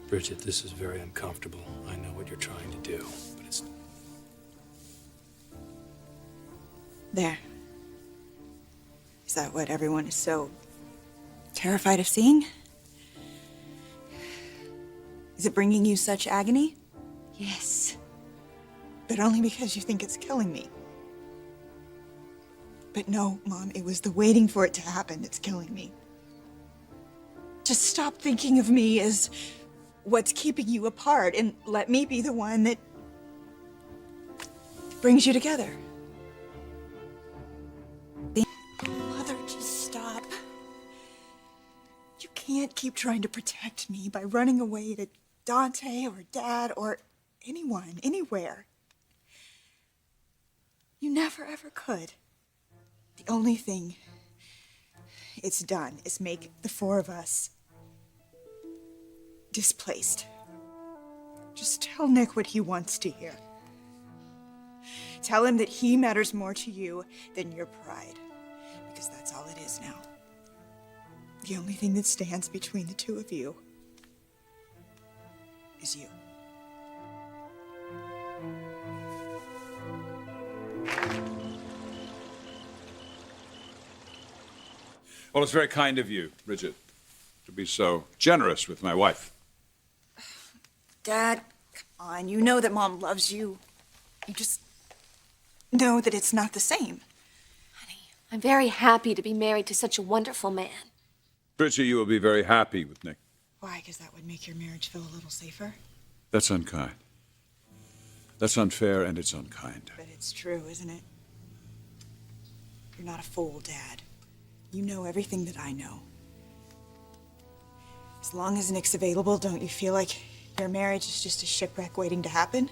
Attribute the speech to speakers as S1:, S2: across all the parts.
S1: Bridget, this is very uncomfortable. I know what you're trying to do, but it's...
S2: There. Is that what everyone is so terrified of seeing? Is it bringing you such agony?
S3: Yes.
S2: But only because you think it's killing me. But no, Mom, it was the waiting for it to happen that's killing me. Just stop thinking of me as what's keeping you apart and let me be the one that brings you together. Mother, just stop. You can't keep trying to protect me by running away to Dante or Dad or anyone, anywhere. You never ever could. The only thing it's done is make the four of us displaced. Just tell Nick what he wants to hear. Tell him that he matters more to you than your pride, because that's all it is now. The only thing that stands between the two of you is you.
S4: Well, it's very kind of you, Bridget, to be so generous with my wife.
S2: Dad, come on. You know that Mom loves you. You just know that it's not the same.
S3: Honey, I'm very happy to be married to such a wonderful man.
S4: Bridget, you will be very happy with Nick.
S2: Why? Because that would make your marriage feel a little safer?
S4: That's unkind. That's unfair and it's unkind.
S2: But it's true, isn't it? You're not a fool, Dad. You know everything that I know. As long as Nick's available, don't you feel like your marriage is just a shipwreck waiting to happen?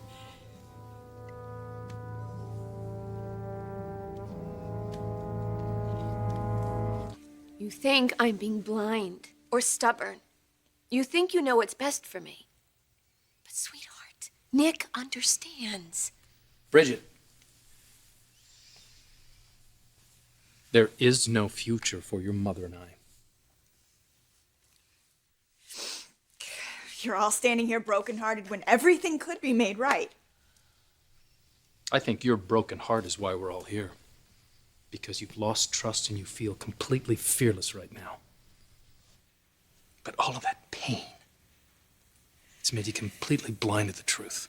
S3: You think I'm being blind or stubborn. You think you know what's best for me. But sweetheart, Nick understands.
S1: Bridget. There is no future for your mother and I.
S2: You're all standing here brokenhearted when everything could be made right.
S1: I think your broken heart is why we're all here. Because you've lost trust and you feel completely fearless right now. But all of that pain, it's made you completely blind to the truth.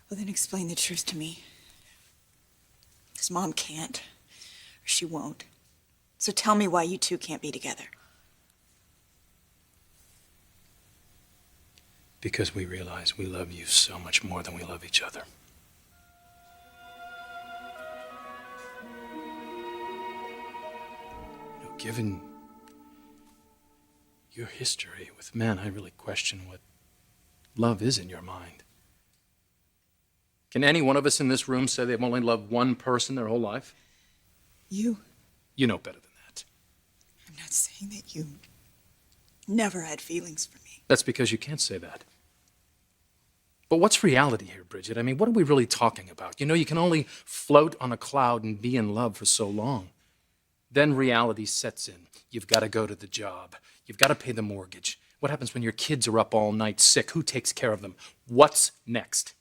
S2: Well, then explain the truth to me. Because Mom can't, or she won't. So tell me why you two can't be together.
S1: Because we realize we love you so much more than we love each other. You know, given your history with men, I really question what love is in your mind. Can any one of us in this room say they've only loved one person their whole life?
S2: You?
S1: You know better than that.
S2: I'm not saying that you never had feelings for me.
S1: That's because you can't say that. But what's reality here, Bridget? I mean, what are we really talking about? You know, you can only float on a cloud and be in love for so long. Then reality sets in. You've got to go to the job. You've got to pay the mortgage. What happens when your kids are up all night sick? Who takes care of them? What's next?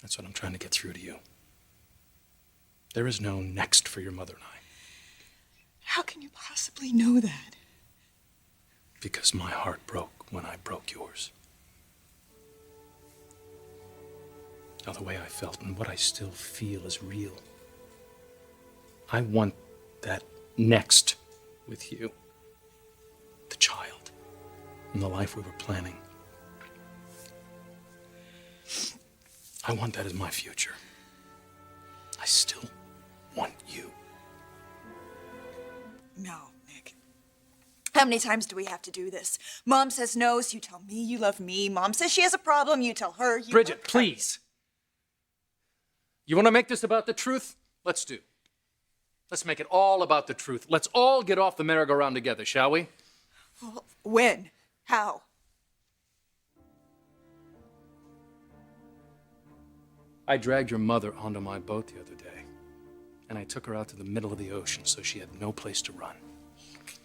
S1: That's what I'm trying to get through to you. There is no next for your mother and I.
S2: How can you possibly know that?
S1: Because my heart broke when I broke yours. Now, the way I felt and what I still feel is real. I want that next with you. The child and the life we were planning. I want that as my future. I still want you.
S2: No, Nick. How many times do we have to do this? Mom says no, so you tell me you love me. Mom says she has a problem, you tell her you...
S1: Bridget, please. You want to make this about the truth? Let's do. Let's make it all about the truth. Let's all get off the merry-go-round together, shall we?
S2: Well, when? How?
S1: I dragged your mother onto my boat the other day, and I took her out to the middle of the ocean so she had no place to run.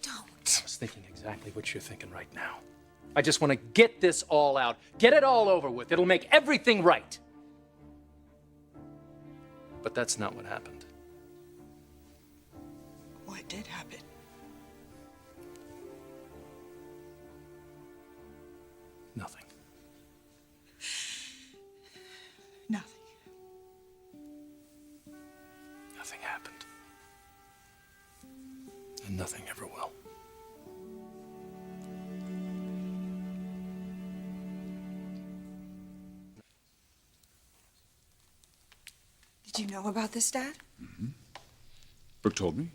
S3: Don't.
S1: I was thinking exactly what you're thinking right now. I just want to get this all out. Get it all over with. It'll make everything right. But that's not what happened.
S2: What did happen?
S1: Nothing.
S2: Nothing.
S1: Nothing happened. And nothing ever will.
S2: Did you know about this, Dad?
S4: Brooke told me.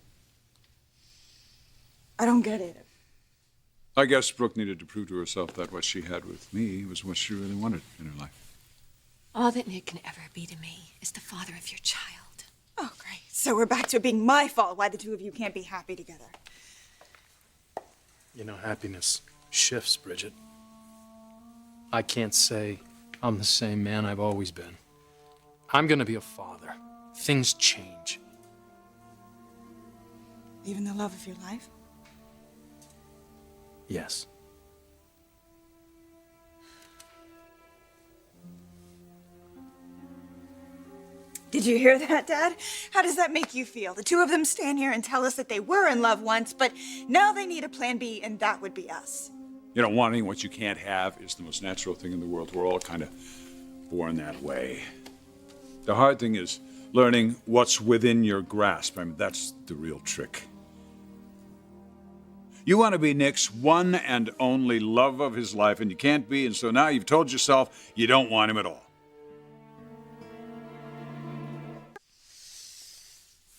S2: I don't get it.
S4: I guess Brooke needed to prove to herself that what she had with me was what she really wanted in her life.
S3: All that Nick can ever be to me is the father of your child.
S2: Oh, great. So we're back to it being my fault why the two of you can't be happy together.
S1: You know, happiness shifts, Bridget. I can't say I'm the same man I've always been. I'm gonna be a father. Things change.
S2: Even the love of your life?
S1: Yes.
S2: Did you hear that, Dad? How does that make you feel? The two of them stand here and tell us that they were in love once, but now they need a plan B, and that would be us.
S4: You know, wanting what you can't have is the most natural thing in the world. We're all kind of born that way. The hard thing is learning what's within your grasp. I mean, that's the real trick. You want to be Nick's one and only love of his life, and you can't be, and so now you've told yourself you don't want him at all.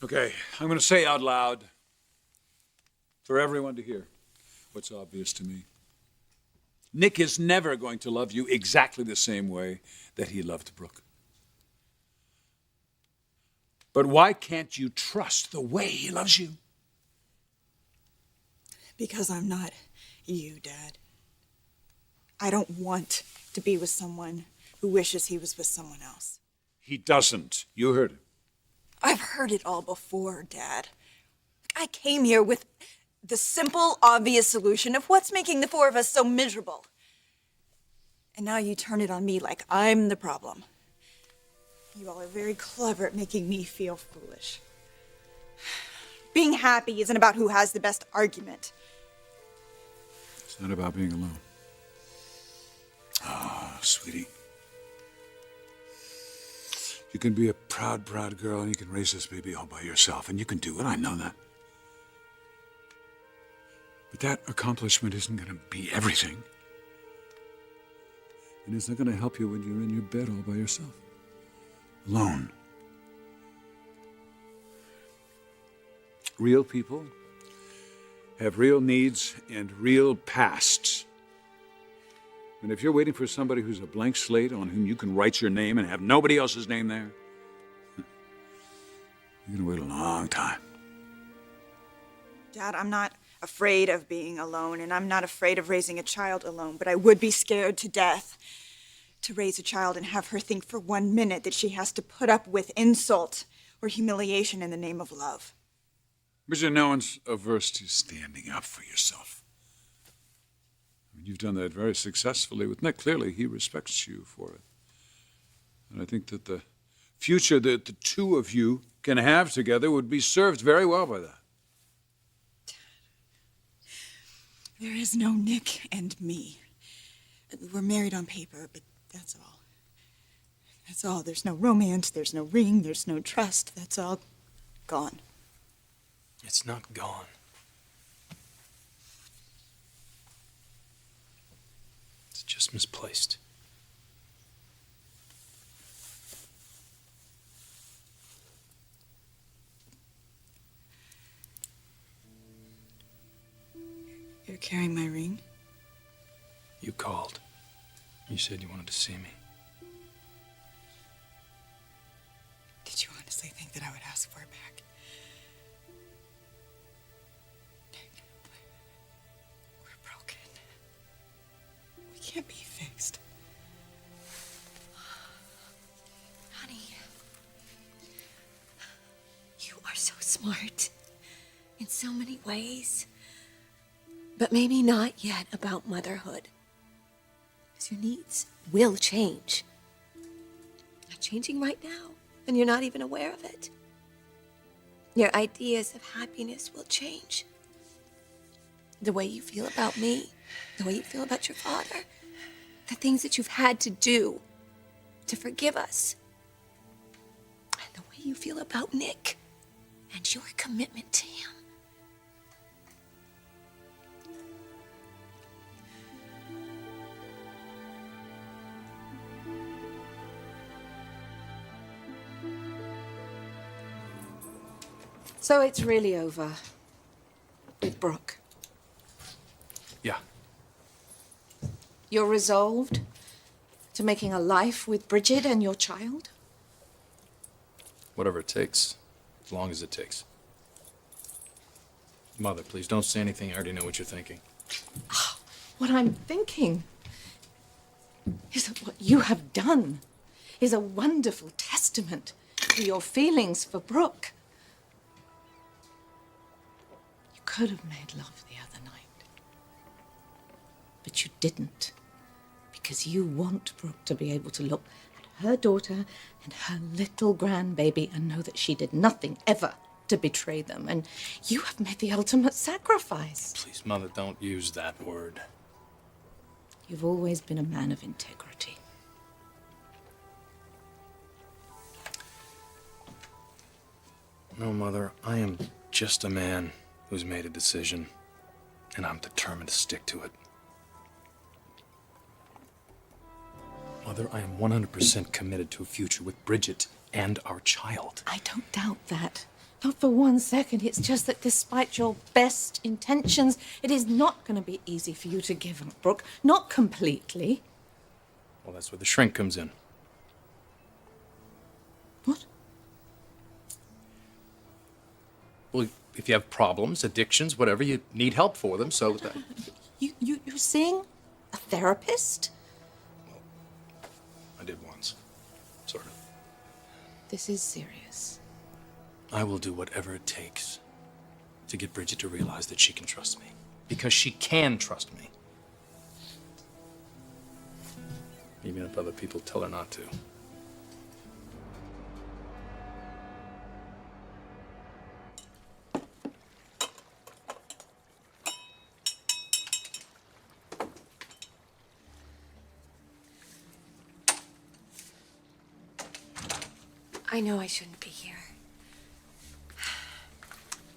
S4: Okay, I'm going to say out loud for everyone to hear what's obvious to me. Nick is never going to love you exactly the same way that he loved Brooke. But why can't you trust the way he loves you?
S2: Because I'm not you, Dad. I don't want to be with someone who wishes he was with someone else.
S4: He doesn't. You heard him.
S2: I've heard it all before, Dad. I came here with the simple, obvious solution of what's making the four of us so miserable. And now you turn it on me like I'm the problem. You all are very clever at making me feel foolish. Being happy isn't about who has the best argument.
S4: It's not about being alone. Ah, sweetie. You can be a proud, proud girl, and you can raise this baby all by yourself, and you can do it. I know that. But that accomplishment isn't going to be everything. And it's not going to help you when you're in your bed all by yourself. Alone. Real people have real needs and real pasts. And if you're waiting for somebody who's a blank slate on whom you can write your name and have nobody else's name there, you're going to wait a long time.
S2: Dad, I'm not afraid of being alone, and I'm not afraid of raising a child alone, but I would be scared to death to raise a child and have her think for 1 minute that she has to put up with insult or humiliation in the name of love.
S4: Bridget, no one's averse to standing up for yourself. I mean, you've done that very successfully with Nick. Clearly, he respects you for it. And I think that the future that the two of you can have together would be served very well by that.
S2: There is no Nick and me. We're married on paper, but that's all. That's all. There's no romance, there's no ring, there's no trust. That's all gone.
S1: It's not gone. It's just misplaced.
S2: You're carrying my ring?
S1: You called. You said you wanted to see me.
S2: Did you honestly think that I would ask for it back? We're broken. We can't be fixed.
S3: Honey, you are so smart in so many ways. But maybe not yet about motherhood. Because your needs will change. They're changing right now, and you're not even aware of it. Your ideas of happiness will change. The way you feel about me, the way you feel about your father, the things that you've had to do to forgive us, and the way you feel about Nick and your commitment to him.
S2: So it's really over with Brooke.
S1: Yeah.
S2: You're resolved to making a life with Bridget and your child?
S1: Whatever it takes, as long as it takes. Mother, please don't say anything. I already know what you're thinking.
S2: What I'm thinking is that what you have done is a wonderful testament to your feelings for Brooke. You could have made love the other night, but you didn't, because you want Brooke to be able to look at her daughter and her little grandbaby and know that she did nothing ever to betray them, and you have made the ultimate sacrifice.
S1: Please, Mother, don't use that word.
S2: You've always been a man of integrity.
S1: No, Mother, I am just a man who's made a decision, and I'm determined to stick to it. Mother, I am 100% committed to a future with Bridget and our child.
S2: I don't doubt that. Not for 1 second. It's just that despite your best intentions, it is not going to be easy for you to give up Brooke. Not completely.
S1: Well, that's where the shrink comes in.
S2: What?
S1: Well, if you have problems, addictions, whatever, you need help for them, so that...
S2: You're seeing a therapist?
S1: I did once. Sort of.
S2: This is serious.
S1: I will do whatever it takes to get Bridget to realize that she can trust me. Because she can trust me. Even if other people tell her not to.
S3: I know I shouldn't be here.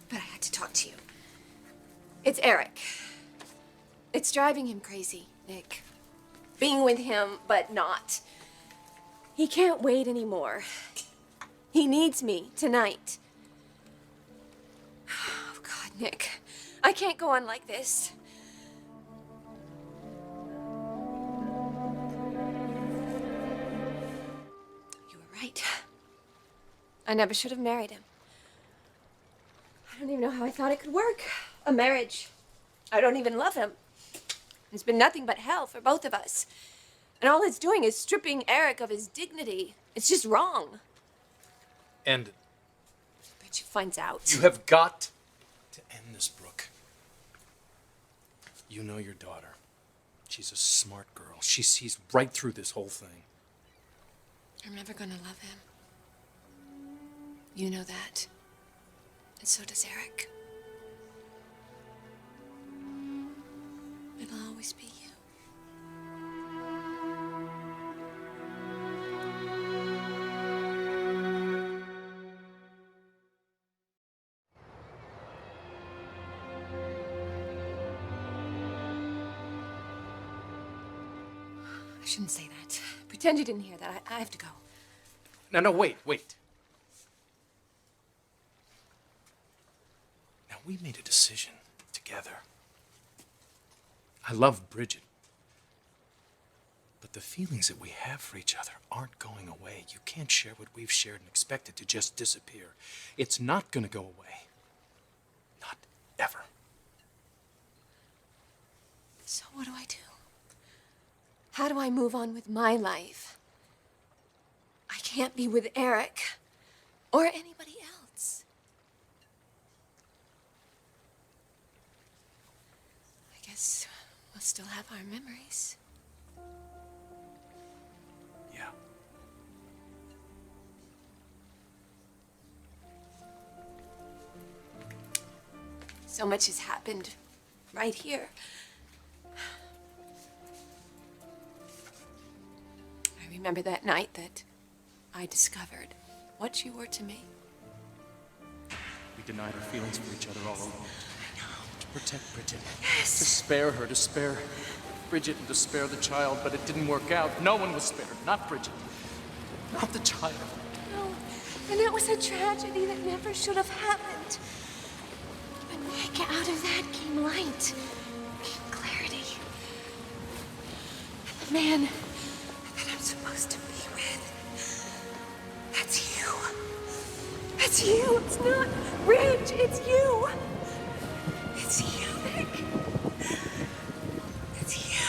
S3: But I had to talk to you. It's Eric. It's driving him crazy, Nick. Being with him, but not. He can't wait anymore. He needs me tonight. Oh, God, Nick. I can't go on like this. You were right. I never should have married him. I don't even know how I thought it could work. A marriage. I don't even love him. It's been nothing but hell for both of us. And all it's doing is stripping Eric of his dignity. It's just wrong.
S1: End it.
S3: Bridget finds out.
S1: You have got to end this, Brooke. You know your daughter. She's a smart girl. She sees right through this whole thing.
S3: I'm never gonna love him. You know that. And so does Eric. It'll always be you. I shouldn't say that. Pretend you didn't hear that. I have to go.
S1: No, wait. Now, we made a decision together. I love Bridget. But the feelings that we have for each other aren't going away. You can't share what we've shared and expect it to just disappear. It's not going to go away. Not ever.
S3: So what do I do? How do I move on with my life? I can't be with Eric or anybody else. I guess we'll still have our memories.
S1: Yeah.
S3: So much has happened right here. I remember that night that I discovered what you were to me.
S1: We denied our feelings for each other all along. To protect Bridget. Yes. To spare her, to spare Bridget and to spare the child, but it didn't work out. No one was spared. Not Bridget. Not the child.
S3: No, and it was a tragedy that never should have happened. But Nick, out of that came light, came clarity. And the man that I'm supposed to be with, that's you. It's you. It's not Ridge. It's you. It's you, Nick. It's you.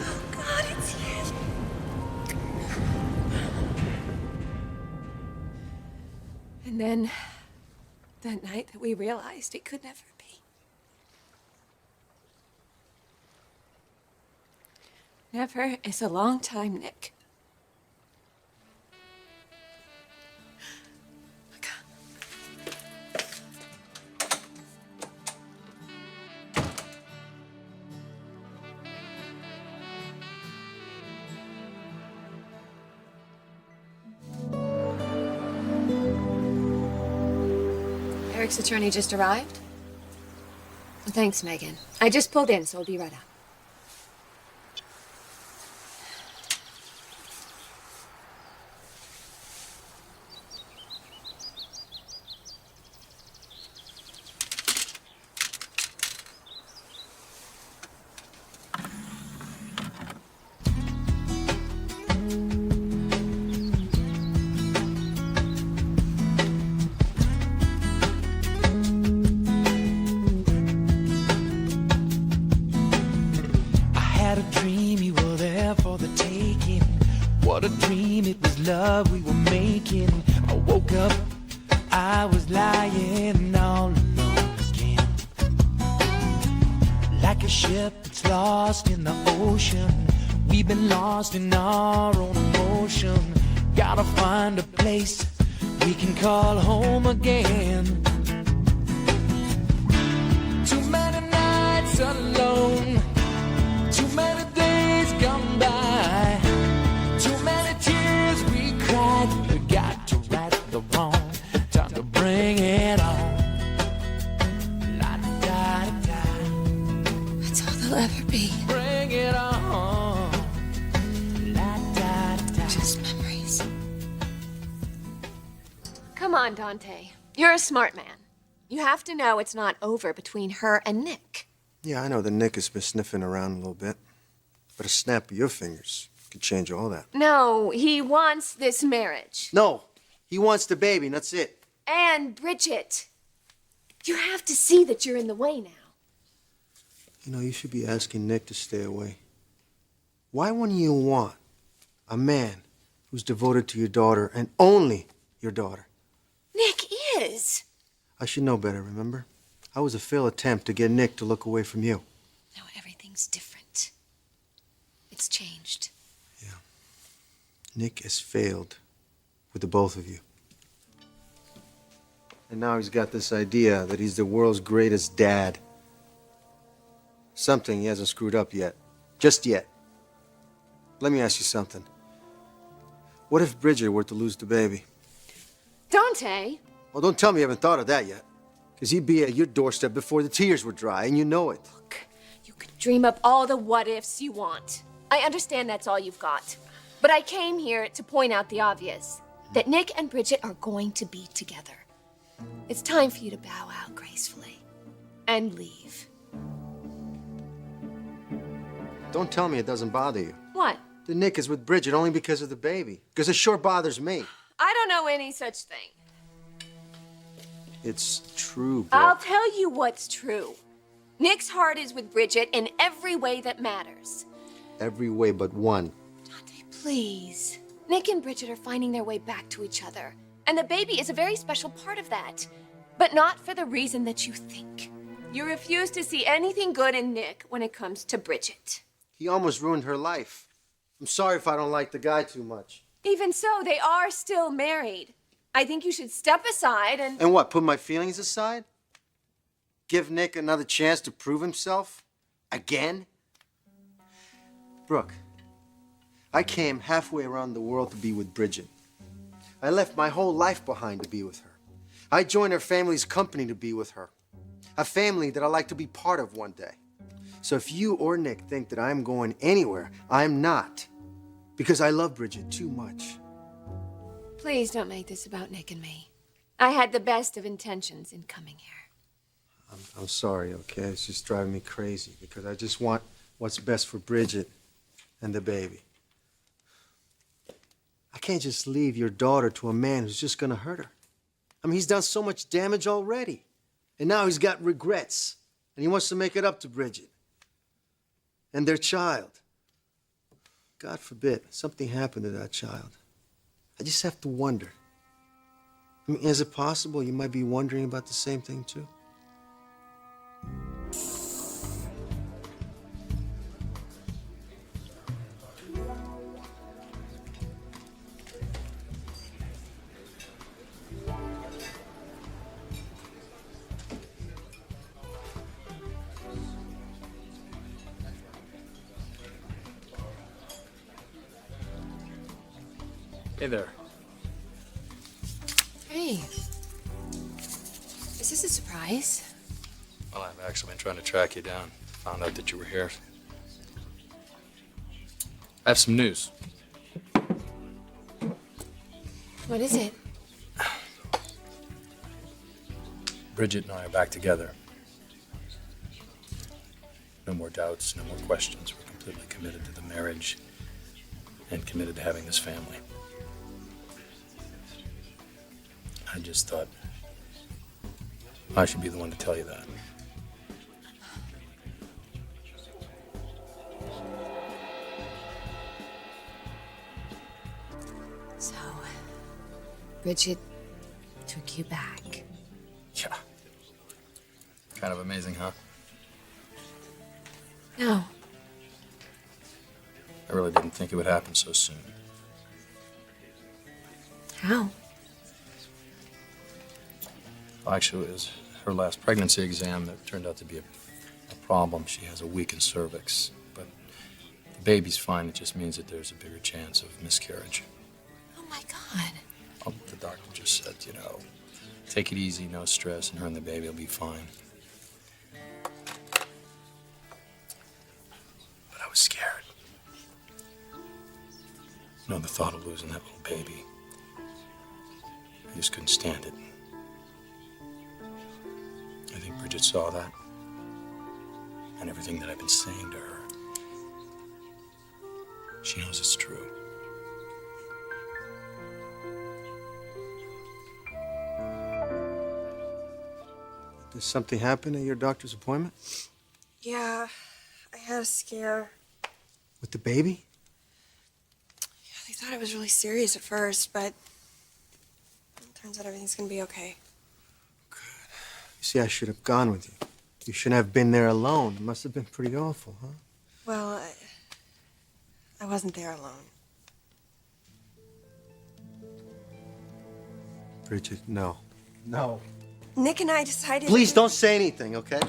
S3: Oh, God, it's you. And then, that night that we realized it could never be. Never is a long time, Nick. Eric's attorney just arrived? Well, thanks, Megan. I just pulled in, so I'll be right out.
S5: Had a dream you were there for the taking. What a dream, it was love we were making. I woke up, I was lying all alone again. Like a ship that's lost in the ocean, we've been lost in our own emotion. Gotta find a place we can call home again. Too many nights alone, too many days gone by, too many tears we cried. We got to right the wrong, time to bring it on. La da da da,
S3: That's all there'll ever be.
S5: bring it on. La da da.
S3: Just memories. Come on, Dante. You're a smart man. You have to know it's not over between her and Nick.
S6: Yeah, I know that Nick has been sniffing around a little bit, but a snap of your fingers could change all that.
S3: No, he wants this marriage.
S6: No, he wants the baby, and that's it.
S3: And Bridget, you have to see that you're in the way now.
S6: You know, you should be asking Nick to stay away. Why wouldn't you want a man who's devoted to your daughter and only your daughter?
S3: Nick is.
S6: I should know better, remember? I was a failed attempt to get Nick to look away from you.
S3: Now everything's different. It's changed.
S6: Yeah. Nick has failed with the both of you. And now he's got this idea that he's the world's greatest dad. Something he hasn't screwed up yet. Just yet. Let me ask you something. What if Bridget were to lose the baby?
S3: Dante!
S6: Well, don't tell me you haven't thought of that yet. Because he'd be at your doorstep before the tears were dry, and you know it.
S3: Look, you can dream up all the what ifs you want. I understand that's all you've got. But I came here to point out the obvious. That Nick and Bridget are going to be together. It's time for you to bow out gracefully. And leave.
S6: Don't tell me it doesn't bother you.
S3: What?
S6: That Nick is with Bridget only because of the baby. Because it sure bothers me.
S3: I don't know any such thing.
S6: It's true, Brooke.
S3: I'll tell you what's true. Nick's heart is with Bridget in every way that matters.
S6: Every way but one.
S3: Dante, please. Nick and Bridget are finding their way back to each other. And the baby is a very special part of that. But not for the reason that you think. You refuse to see anything good in Nick when it comes to Bridget.
S6: He almost ruined her life. I'm sorry if I don't like the guy too much.
S3: Even so, they are still married. I think you should step aside and...
S6: And what, put my feelings aside? Give Nick another chance to prove himself? Again? Brooke, I came halfway around the world to be with Bridget. I left my whole life behind to be with her. I joined her family's company to be with her. A family that I'd like to be part of one day. So if you or Nick think that I'm going anywhere, I'm not. Because I love Bridget too much.
S3: Please don't make this about Nick and me. I had the best of intentions in coming here.
S6: I'm sorry, okay? It's just driving me crazy because I just want what's best for Bridget and the baby. I can't just leave your daughter to a man who's just gonna hurt her. I mean, he's done so much damage already. And now he's got regrets. And he wants to make it up to Bridget. And their child. God forbid something happened to that child. I just have to wonder. I mean, is it possible you might be wondering about the same thing too?
S1: Hey there.
S3: Hey. Is this a surprise?
S1: Well, I've actually been trying to track you down. Found out that you were here. I have some news.
S3: What is it?
S1: Bridget and I are back together. No more doubts, no more questions. We're completely committed to the marriage and committed to having this family. I just thought I should be the one to tell you that.
S3: So, Bridget took you back.
S1: Yeah. Kind of amazing, huh?
S3: No.
S1: I really didn't think it would happen so soon.
S3: How?
S1: Well, actually, it was her last pregnancy exam that turned out to be a problem. She has a weakened cervix, but the baby's fine. It just means that there's a bigger chance of miscarriage.
S3: Oh my God.
S1: Well, the doctor just said, take it easy, no stress, and her and the baby will be fine. But I was scared. The thought of losing that little baby. I just couldn't stand it. I think Bridget saw that. And everything that I've been saying to her. She knows it's true.
S6: Did something happen at your doctor's appointment?
S2: Yeah, I had a scare.
S6: With the baby?
S2: Yeah, they thought it was really serious at first, but it turns out everything's gonna be okay.
S6: Good. You see, I should have gone with you. You shouldn't have been there alone. It must have been pretty awful, huh?
S2: Well, I wasn't there alone.
S6: Bridget, no. No.
S2: Nick and I decided...
S6: Please don't say anything, okay?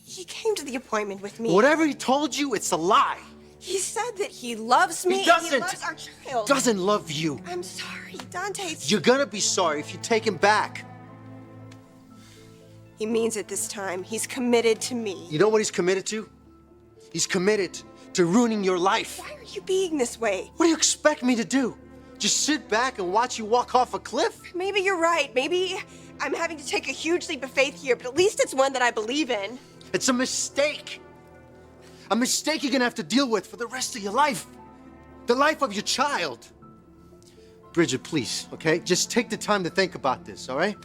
S2: He came to the appointment with me.
S6: Whatever he told you, it's a lie.
S2: He said that he loves me.
S6: He doesn't.
S2: And he loves our child.
S6: Doesn't love you.
S2: I'm sorry, Dante.
S6: You're gonna be sorry if you take him back.
S2: He means it this time. He's committed to me.
S6: You know what he's committed to? He's committed to ruining your life.
S2: Why are you being this way?
S6: What do you expect me to do? Just sit back and watch you walk off a cliff?
S2: Maybe you're right. Maybe I'm having to take a huge leap of faith here, but at least it's one that I believe in.
S6: It's a mistake. A mistake you're gonna have to deal with for the rest of your life. The life of your child. Bridget, please, okay? Just take the time to think about this, all right?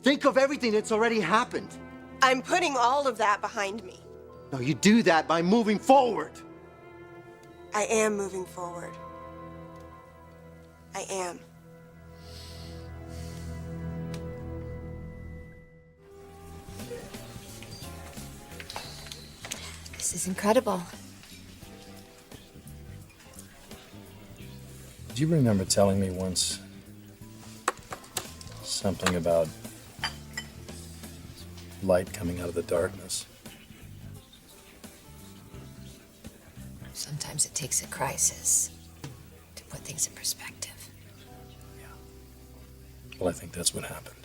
S6: Think of everything that's already happened.
S2: I'm putting all of that behind me.
S6: No, you do that by moving forward.
S2: I am moving forward. I am.
S3: This is incredible.
S1: Do you remember telling me once something about light coming out of the darkness?
S3: Sometimes it takes a crisis to put things in perspective.
S1: Well, I think that's what happened.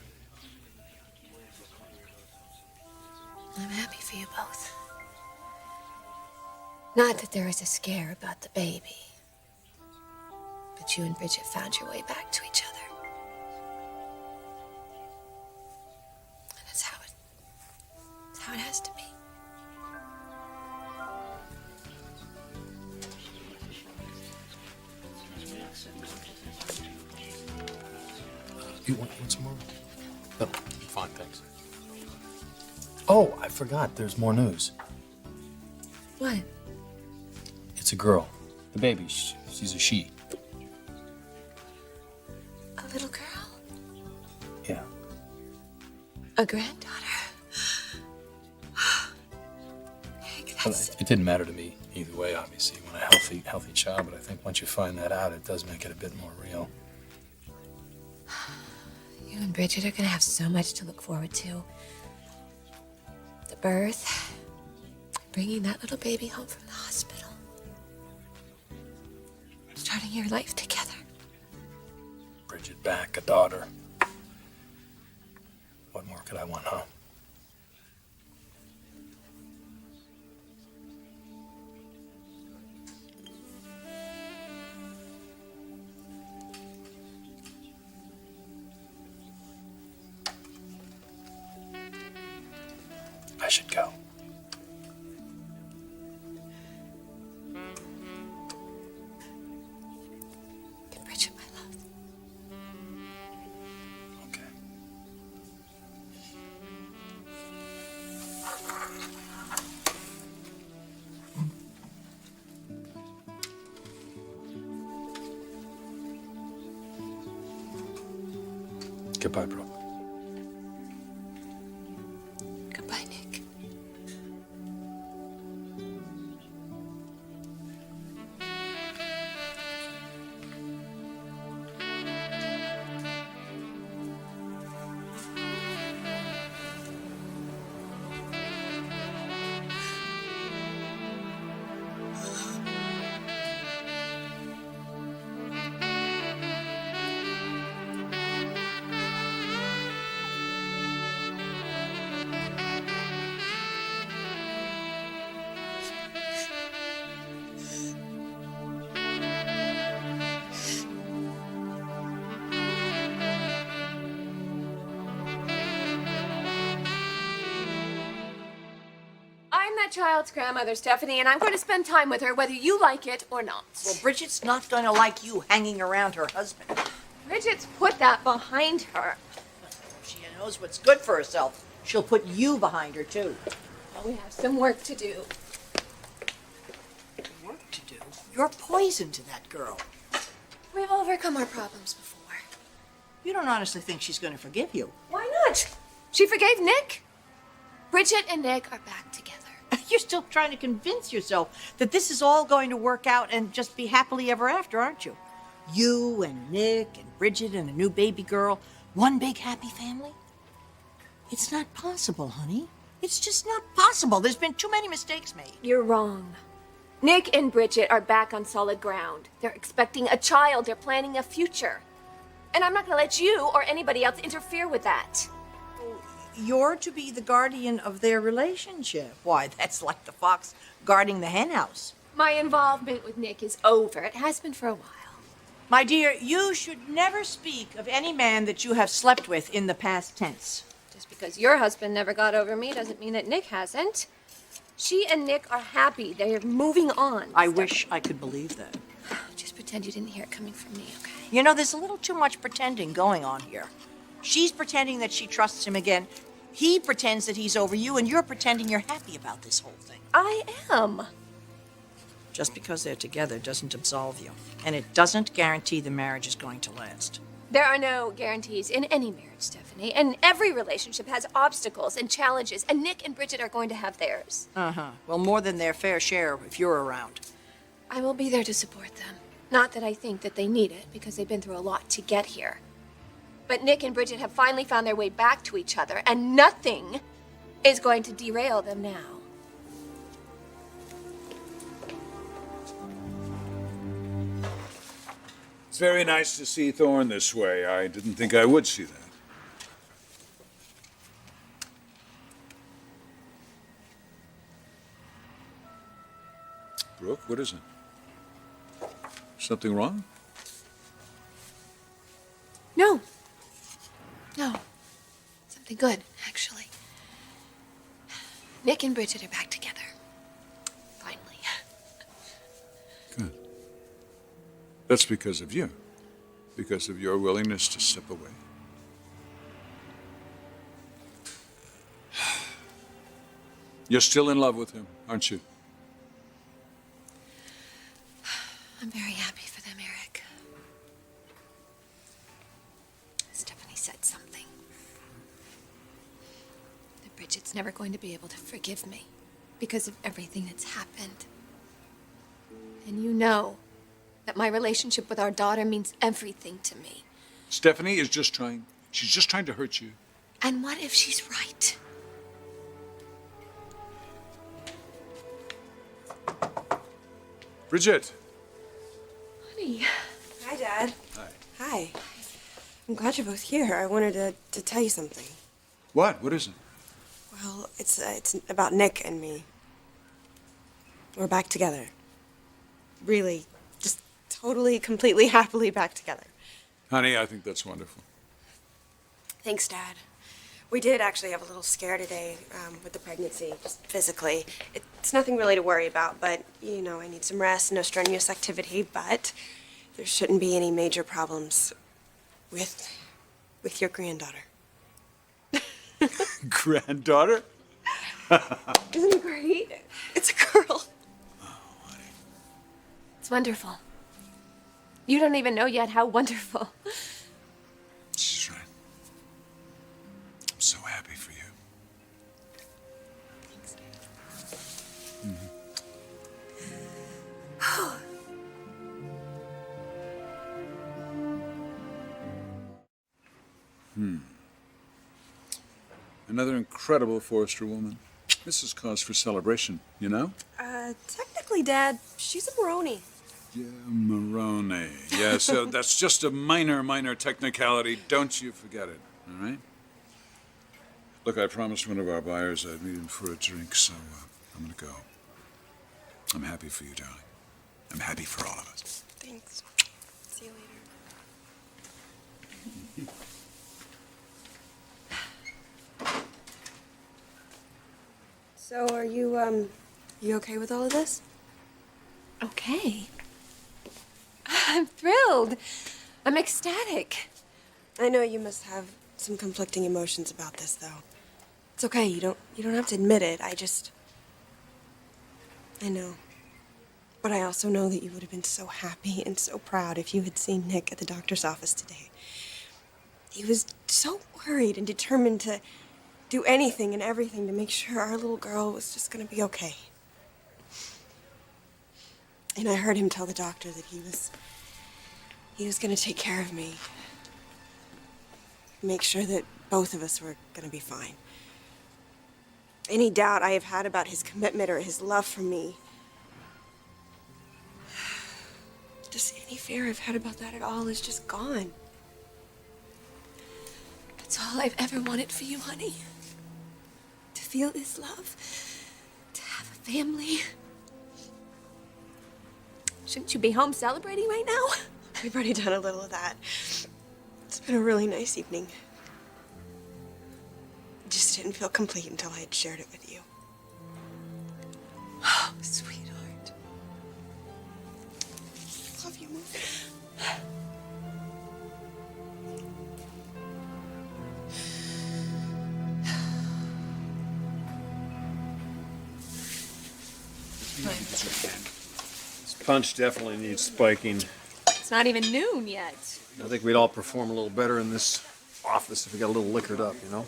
S3: I'm happy for you both. Not that there was a scare about the baby, but you and Bridget found your way back to each other. And that's how it has to be.
S1: You want some more? No, fine, thanks. Oh, I forgot. There's more news.
S3: What?
S1: It's a girl. The baby. She's a she.
S3: A little girl?
S1: Yeah.
S3: A granddaughter? Nick,
S1: Well,
S3: that's...
S1: it didn't matter to me either way, obviously. You want a healthy child, but I think once you find that out, it does make it a bit more real.
S3: You and Bridget are gonna have so much to look forward to. The birth, bringing that little baby home from the hospital, starting your life together.
S1: Bridget back, a daughter. What more could I want, huh? I should go.
S3: Get Bridget, my love.
S1: Okay. Goodbye, Brooke.
S3: Goodbye, Nick.
S7: I'm that child's grandmother, Stephanie, and I'm going to spend time with her whether you like it or not.
S8: Well, Bridget's not going to like you hanging around her husband.
S7: Bridget's put that behind her.
S8: She knows what's good for herself. She'll put you behind her, too.
S7: Well, we have some work to do.
S8: Work to do? You're poison to that girl.
S7: We've overcome our problems before.
S8: You don't honestly think she's going to forgive you.
S7: Why not? She forgave Nick. Bridget and Nick are back together.
S8: You're still trying to convince yourself that this is all going to work out and just be happily ever after, aren't you? You and Nick and Bridget and a new baby girl, one big happy family? It's not possible, honey. It's just not possible. There's been too many mistakes made.
S7: You're wrong. Nick and Bridget are back on solid ground. They're expecting a child. They're planning a future. And I'm not going to let you or anybody else interfere with that.
S8: You're to be the guardian of their relationship. Why, that's like the fox guarding the henhouse.
S7: My involvement with Nick is over. It has been for a while.
S8: My dear, you should never speak of any man that you have slept with in the past tense.
S7: Just because your husband never got over me doesn't mean that Nick hasn't. She and Nick are happy. They're moving on.
S8: I wish I could believe that.
S7: Just pretend you didn't hear it coming from me, okay?
S8: You know, there's a little too much pretending going on here. She's pretending that she trusts him again. He pretends that he's over you, and you're pretending you're happy about this whole thing.
S7: I am.
S8: Just because they're together doesn't absolve you, and it doesn't guarantee the marriage is going to last.
S7: There are no guarantees in any marriage, Stephanie, and every relationship has obstacles and challenges, and Nick and Bridget are going to have theirs.
S8: Uh-huh. Well, more than their fair share if you're around.
S7: I will be there to support them. Not that I think that they need it, because they've been through a lot to get here. But Nick and Bridget have finally found their way back to each other, and nothing is going to derail them now.
S4: It's very nice to see Thorne this way. I didn't think I would see that. Brooke, what is it? Something wrong?
S7: No. No. Something good, actually. Nick and Bridget are back together. Finally.
S4: Good. That's because of you. Because of your willingness to step away. You're still in love with him, aren't you?
S7: I'm very happy for them, Eric. Stephanie said something. That Bridget's never going to be able to forgive me because of everything that's happened. And you know that my relationship with our daughter means everything to me.
S4: Stephanie is she's just trying to hurt you.
S7: And what if she's right?
S4: Bridget.
S7: Honey.
S9: Hi, Dad.
S4: Hi.
S9: Hi. I'm glad you're both here. I wanted to tell you something.
S4: What? What is it?
S9: Well, it's about Nick and me. We're back together. Really, just totally, completely, happily back together.
S4: Honey, I think that's wonderful.
S9: Thanks, Dad. We did actually have a little scare today with the pregnancy, just physically. It's nothing really to worry about, but, you know, I need some rest, no strenuous activity, but there shouldn't be any major problems with your granddaughter.
S4: Granddaughter?
S9: Isn't it great? It's a girl.
S7: It's wonderful. You don't even know yet how wonderful.
S4: She's right. I'm so happy for you. Another incredible Forrester woman. This is cause for celebration, you know?
S9: Technically, Dad, she's a Maroney.
S4: Yeah, Maroney. Yeah, so that's just a minor technicality. Don't you forget it, all right? Look, I promised one of our buyers I'd meet him for a drink, so I'm gonna go. I'm happy for you, darling. I'm happy for all of us.
S9: Thanks. See you later. So, are you okay with all of this?
S7: Okay. I'm thrilled. I'm ecstatic.
S9: I know you must have some conflicting emotions about this, though. It's okay. You don't have to admit it. I know. But I also know that you would have been so happy and so proud if you had seen Nick at the doctor's office today. He was so worried and determined to do anything and everything to make sure our little girl was just gonna be okay. And I heard him tell the doctor that he was gonna take care of me. Make sure that both of us were gonna be fine. Any doubt I have had about his commitment or his love for me, just any fear I've had about that at all is just gone.
S7: That's all I've ever wanted for you, honey. To feel this love. To have a family. Shouldn't you be home celebrating right now?
S9: We've already done a little of that. It's been a really nice evening. It just didn't feel complete until I had shared it with you.
S7: Oh, sweetheart.
S9: Love you, Mom.
S10: This punch definitely needs spiking.
S7: It's not even noon yet.
S10: I think we'd all perform a little better in this office if we got a little liquored up, you know?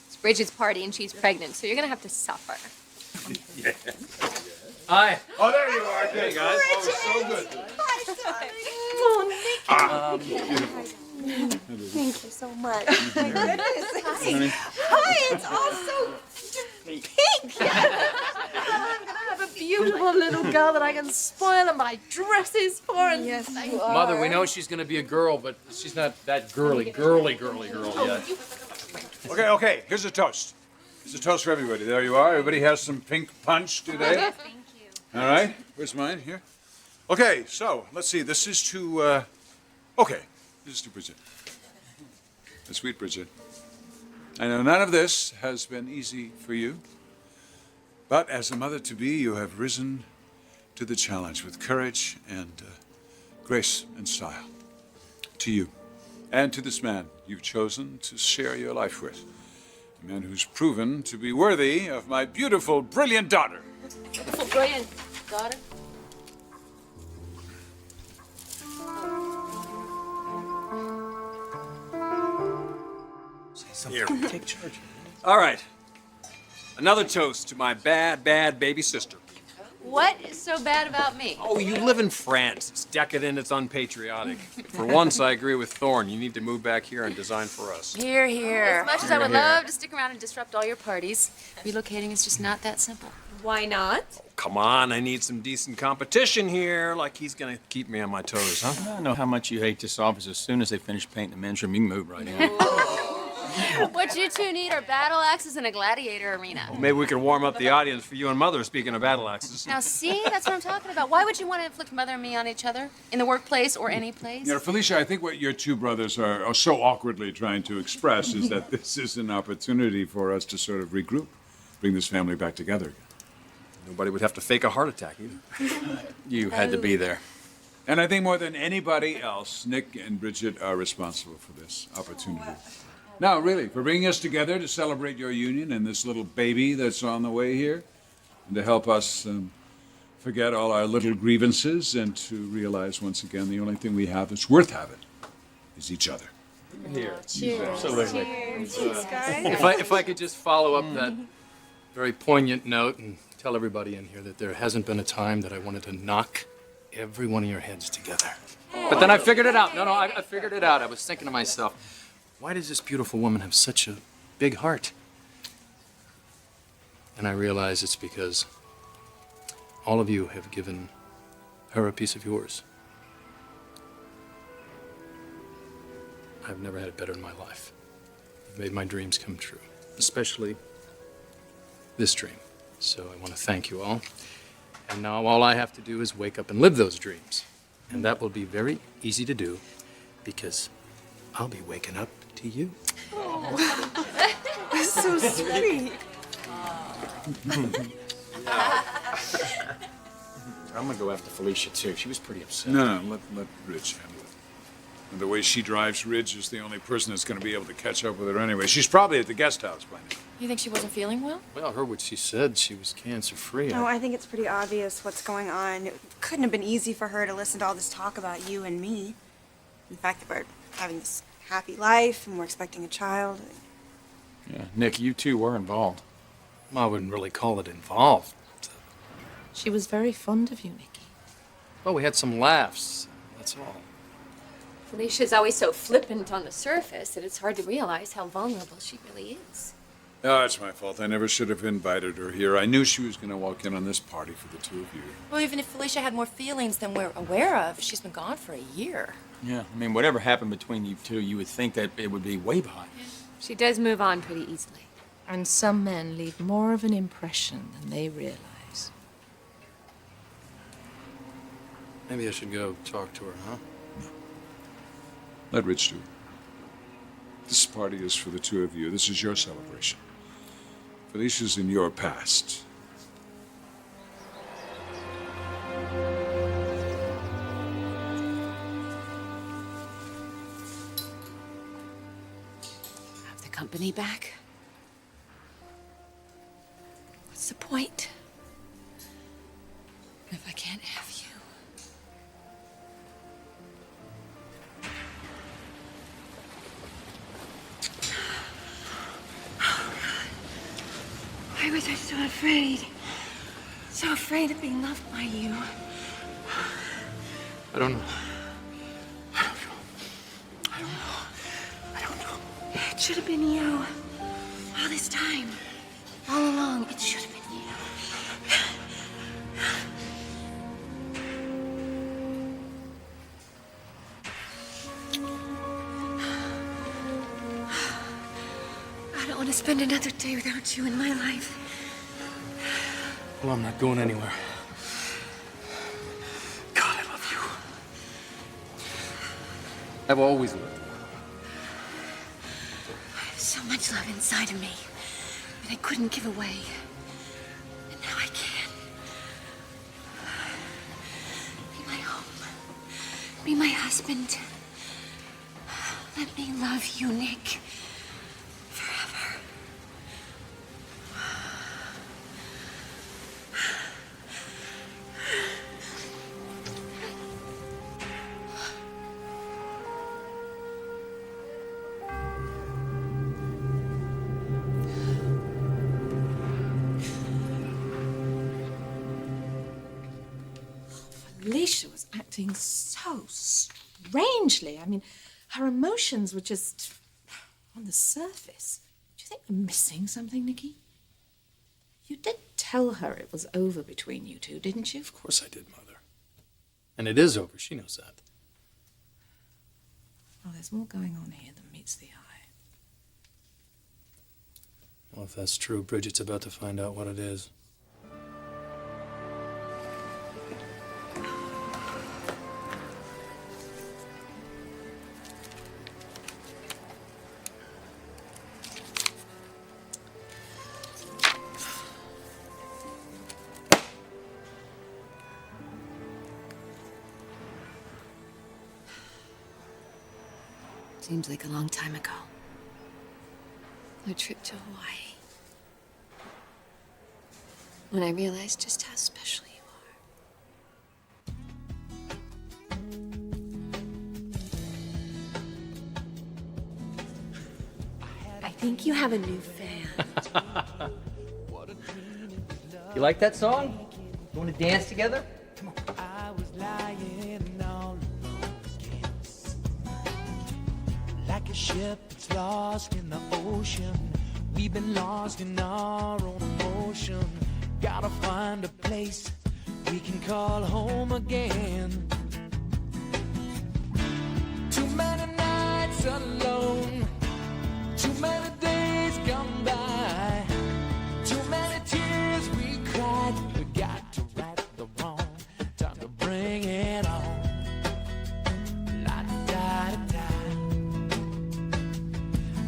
S7: It's Bridget's party and she's pregnant, so you're gonna have to suffer.
S1: Hi.
S4: Oh, there you are. Hey, guys. Oh, so good.
S3: Thank you so much.
S2: Hi, it's all so pink.
S3: I'm gonna have a beautiful little girl that I can spoil and buy dresses for. And yes, you are.
S1: Mother, we know she's going to be a girl, but she's not that girly girl yet.
S4: Okay. Here's a toast. Here's a toast for everybody. There you are. Everybody has some pink punch today.
S7: Thank you.
S4: All right. Where's mine? Here. Okay, so let's see. This is to, this is to Bridget. The sweet Bridget. I know none of this has been easy for you, but as a mother-to-be, you have risen to the challenge with courage and grace and style. To you, and to this man you've chosen to share your life with. A man who's proven to be worthy of my beautiful, brilliant daughter.
S7: Beautiful, brilliant daughter.
S10: Here, take charge. All right. Another toast to my bad baby sister.
S7: What is so bad about me?
S10: Oh, you live in France. It's decadent, it's unpatriotic. For once, I agree with Thorne. You need to move back here and design for us.
S7: Here, here. As much as I would love to stick around and disrupt all your parties, relocating is just not that simple. Why not?
S10: Come on, I need some decent competition here. Like he's gonna keep me on my toes, huh?
S11: I know how much you hate this office. As soon as they finish painting the men's room, you can move right in.
S7: What you two need are battle axes and a gladiator arena.
S10: Well, maybe we could warm up the audience for you and Mother, speaking of battle axes.
S7: Now, see? That's what I'm talking about. Why would you want to inflict Mother and me on each other? In the workplace or any place?
S4: You know, Felicia, I think what your two brothers are so awkwardly trying to express is that this is an opportunity for us to sort of regroup, bring this family back together again.
S10: Nobody would have to fake a heart attack either.
S11: You had to be there.
S4: And I think more than anybody else, Nick and Bridget are responsible for this opportunity. Now, really, for bringing us together to celebrate your union and this little baby that's on the way here, and to help us forget all our little grievances and to realize once again the only thing we have that's worth having is each other.
S1: Here.
S11: Absolutely.
S1: If I could just follow up that very poignant note and tell everybody in here that there hasn't been a time that I wanted to knock every one of your heads together. But then I figured it out. No, I figured it out. I was thinking to myself, why does this beautiful woman have such a big heart? And I realize it's because all of you have given her a piece of yours. I've never had it better in my life. You've made my dreams come true, especially this dream. So I want to thank you all. And now all I have to do is wake up and live those dreams. And that will be very easy to do because I'll be waking up to you.
S2: So sweet.
S11: I'm gonna go after Felicia too. She was pretty upset.
S4: No, let Ridge handle it. And the way she drives, Ridge is the only person that's going to be able to catch up with her anyway. She's probably at the guest house by now.
S7: You think she wasn't feeling well?
S1: Well, I heard what she said. She was cancer-free.
S9: No, I think it's pretty obvious what's going on. It couldn't have been easy for her to listen to all this talk about you and me. The fact that we're having this happy life and we're expecting a child.
S11: Yeah, Nick, you two were involved.
S1: I wouldn't really call it involved.
S3: She was very fond of you, Nicky.
S1: Well, we had some laughs. That's all.
S7: Felicia's always so flippant on the surface that it's hard to realize how vulnerable she really is.
S4: Oh, it's my fault. I never should have invited her here. I knew she was going to walk in on this party for the two of you.
S12: Well, even if Felicia had more feelings than we're aware of, she's been gone for a year.
S11: Yeah, I mean, whatever happened between you two, you would think that it would be way behind.
S7: She does move on pretty easily.
S3: And some men leave more of an impression than they realize.
S1: Maybe I should go talk to her, huh?
S4: Let Rich do it. This party is for the two of you. This is your celebration. Felicia's in your past.
S3: Have the company back? What's the point? If I can't have you? so afraid. So afraid of being loved by you.
S1: I don't know.
S3: It should have been you. All this time. All along, it should have been you. I don't want to spend another day without you in my life.
S1: Well, I'm not going anywhere. God, I love you. I've always loved you.
S3: There's so much love inside of me that I couldn't give away. And now I can. Be my home. Be my husband. Let me love you, Nick. Forever.
S8: Alicia was acting so strangely. I mean, her emotions were just on the surface. Do you think we're missing something, Nikki? You did tell her it was over between you two, didn't you?
S1: Of course I did, Mother. And it is over. She knows that.
S8: Oh, there's more going on here than meets the eye.
S1: Well, if that's true, Bridget's about to find out what it is.
S3: Seems like a long time ago. Our trip to Hawaii. When I realized just how special you are. I think you have a new fan.
S13: You like that song? You want to dance together?
S5: I was lying all alone again, like a ship that's lost in the ocean. We've been lost in our own emotion. Gotta find a place we can call home again. Too many nights alone, too many days gone by, too many tears we cried. We got to right the wrong, time to bring it on. La da da da,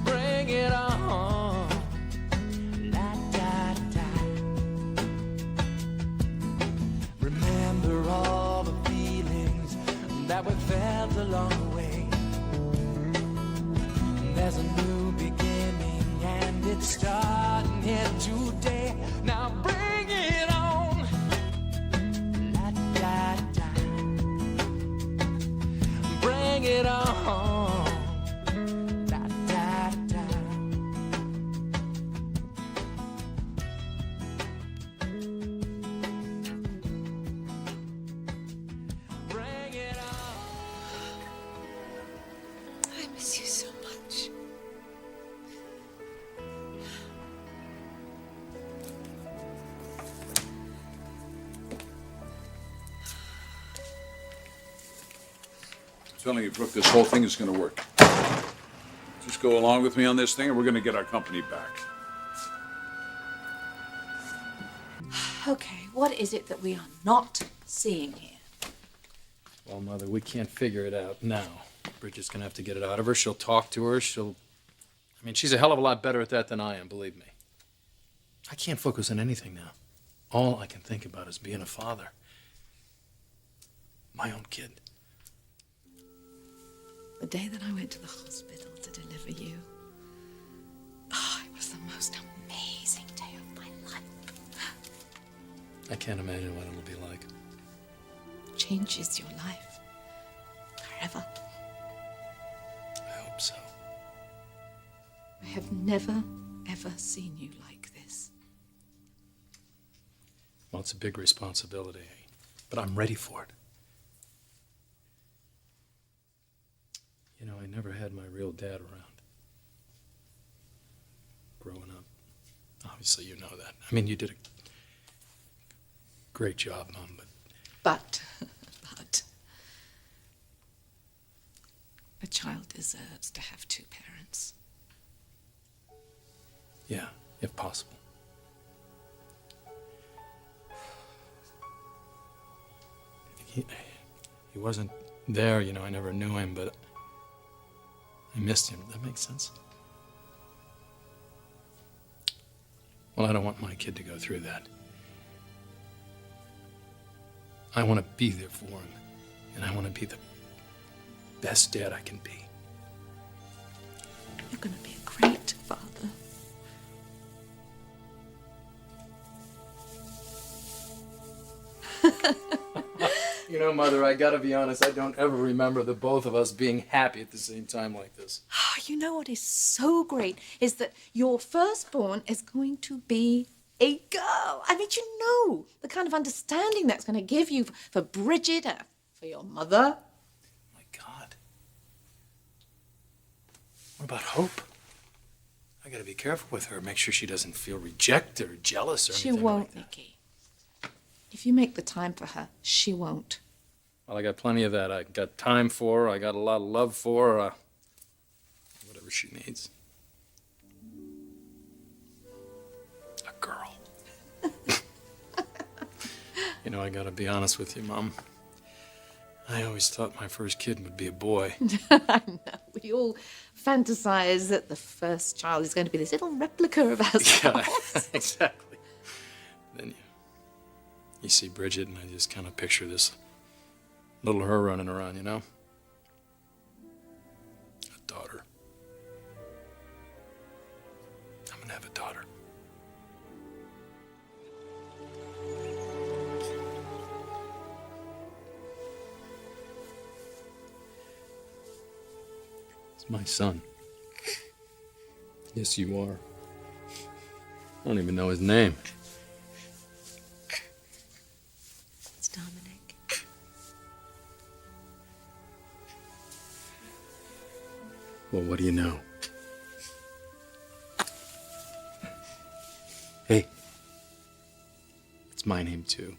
S5: bring it on. La da da. Remember all the feelings that we felt along the way. There's a new beginning and it's starting here today. Now bring it on. La da da. Bring it on. La da da. Bring it on.
S3: I miss you so much.
S4: I'm telling you, Brooke, this whole thing is going to work. Just go along with me on this thing, and we're going to get our company back.
S8: Okay, what is it that we are not seeing here?
S1: Well, Mother, we can't figure it out now. Bridget's gonna have to get it out of her. She'll talk to her. I mean, she's a hell of a lot better at that than I am, believe me. I can't focus on anything now. All I can think about is being a father. My own kid.
S8: The day that I went to the hospital to deliver you. Oh, it was the most amazing day of my life.
S1: I can't imagine what it'll be like.
S8: Changes your life. Forever.
S1: I hope so.
S8: I have never, ever seen you like this.
S1: Well, it's a big responsibility, but I'm ready for it. You know, I never had my real dad around. Growing up. Obviously, you know that. I mean, you did a great job, Mom,
S14: But a child deserves to have two parents.
S1: yeah, if possible. He wasn't there, you know, I never knew him, but I missed him. That makes sense? Well, I don't want my kid to go through that. I want to be there for him, and I want to be the best dad I can be.
S14: You're going to be a great father.
S1: You know, Mother, I gotta be honest, I don't ever remember the both of us being happy at the same time like this.
S14: You know what is so great is that your firstborn is going to be a girl. I mean, you know the kind of understanding that's going to give you for Bridget, for your mother.
S1: My God. What about Hope? I gotta be careful with her, make sure she doesn't feel rejected or jealous or
S14: She
S1: anything
S14: won't,
S1: like that.
S14: Nikki. If you make the time for her, she won't.
S1: Well, I got plenty of that. I got time for her, I got a lot of love for her, whatever she needs. A girl. You know, I gotta be honest with you, Mom. I always thought my first kid would be a boy.
S14: I know. We all fantasize that the first child is going to be this little replica of ourselves.
S1: Yeah, exactly. Then you see Bridget, and I just kind of picture this little her running around, you know? A daughter. I'm gonna have a daughter. It's my son. Yes, you are. I don't even know his name.
S3: It's Dominic.
S1: Well, what do you know? Hey, it's my name too.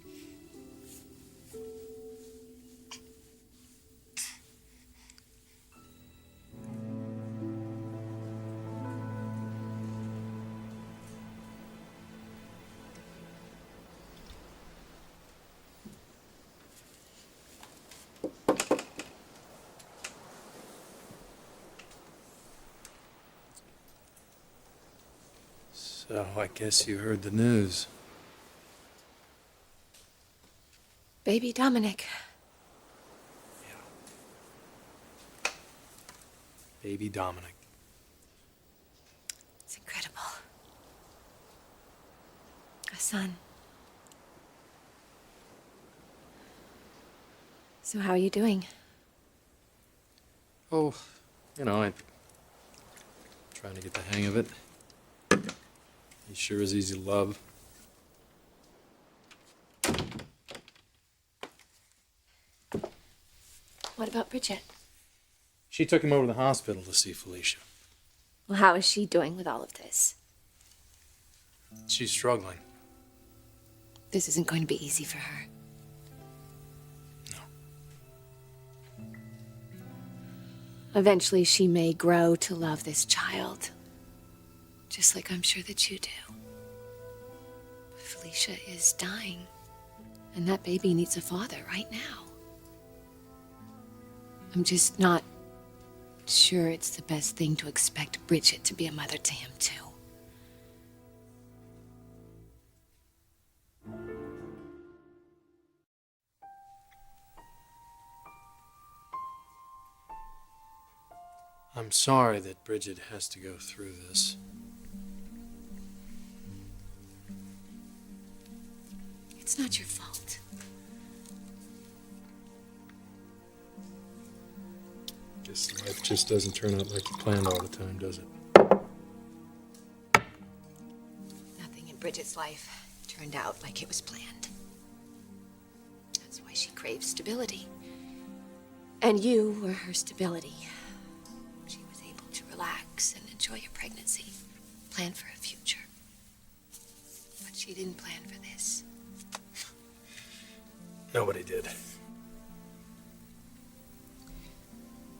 S1: So I guess you heard the news.
S3: Baby Dominic.
S1: Baby Dominic.
S3: It's incredible. A son. So how are you doing?
S1: Oh, you know, I'm trying to get the hang of it. He sure is easy to love.
S3: What about Bridget?
S1: She took him over to the hospital to see Felicia.
S3: Well, how is she doing with all of this?
S1: She's struggling.
S3: This isn't going to be easy for her.
S1: No.
S3: Eventually, she may grow to love this child. Just like I'm sure that you do. But Felicia is dying. And that baby needs a father right now. I'm just not sure it's the best thing to expect Bridget to be a mother to him, too.
S1: I'm sorry that Bridget has to go through this.
S3: It's not your fault.
S1: Guess life just doesn't turn out like you planned all the time, does it?
S3: Nothing in Bridget's life
S7: turned out like it was planned. That's why she craves stability. And you were her stability. She was able to relax and enjoy her pregnancy, plan for a future. But she didn't plan for this.
S1: Nobody did.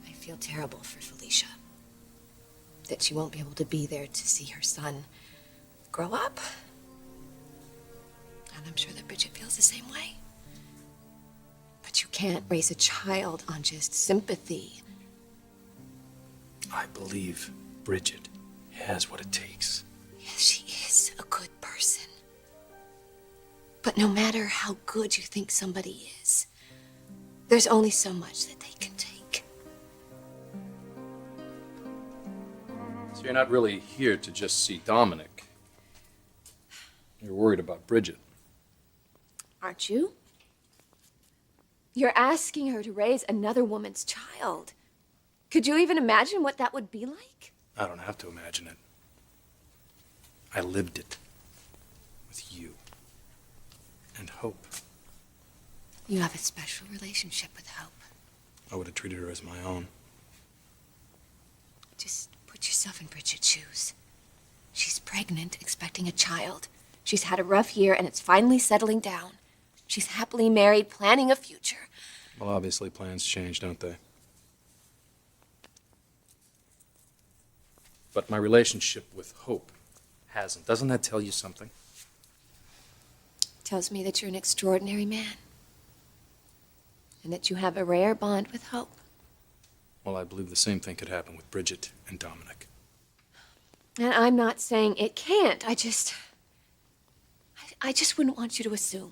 S7: I feel terrible for Felicia. That she won't be able to be there to see her son grow up. And I'm sure that Bridget feels the same way. But you can't raise a child on just sympathy.
S1: I believe Bridget has what it takes.
S7: Yes, she is a good person. But no matter how good you think somebody is, there's only so much that they can take.
S10: So you're not really here to just see Dominic. You're worried about Bridget.
S7: Aren't you? You're asking her to raise another woman's child. Could you even imagine what that would be like?
S1: I don't have to imagine it. I lived it with you and Hope.
S7: You have a special relationship with Hope.
S1: I would have treated her as my own.
S7: Just put yourself in Bridget's shoes. She's pregnant, expecting a child. She's had a rough year, and it's finally settling down. She's happily married, planning a future.
S1: Well, obviously plans change, don't they? But my relationship with Hope hasn't. Doesn't that tell you something?
S7: Tells me that you're an extraordinary man. And that you have a rare bond with Hope.
S1: Well, I believe the same thing could happen with Bridget and Dominic.
S7: And I'm not saying it can't. I just wouldn't want you to assume.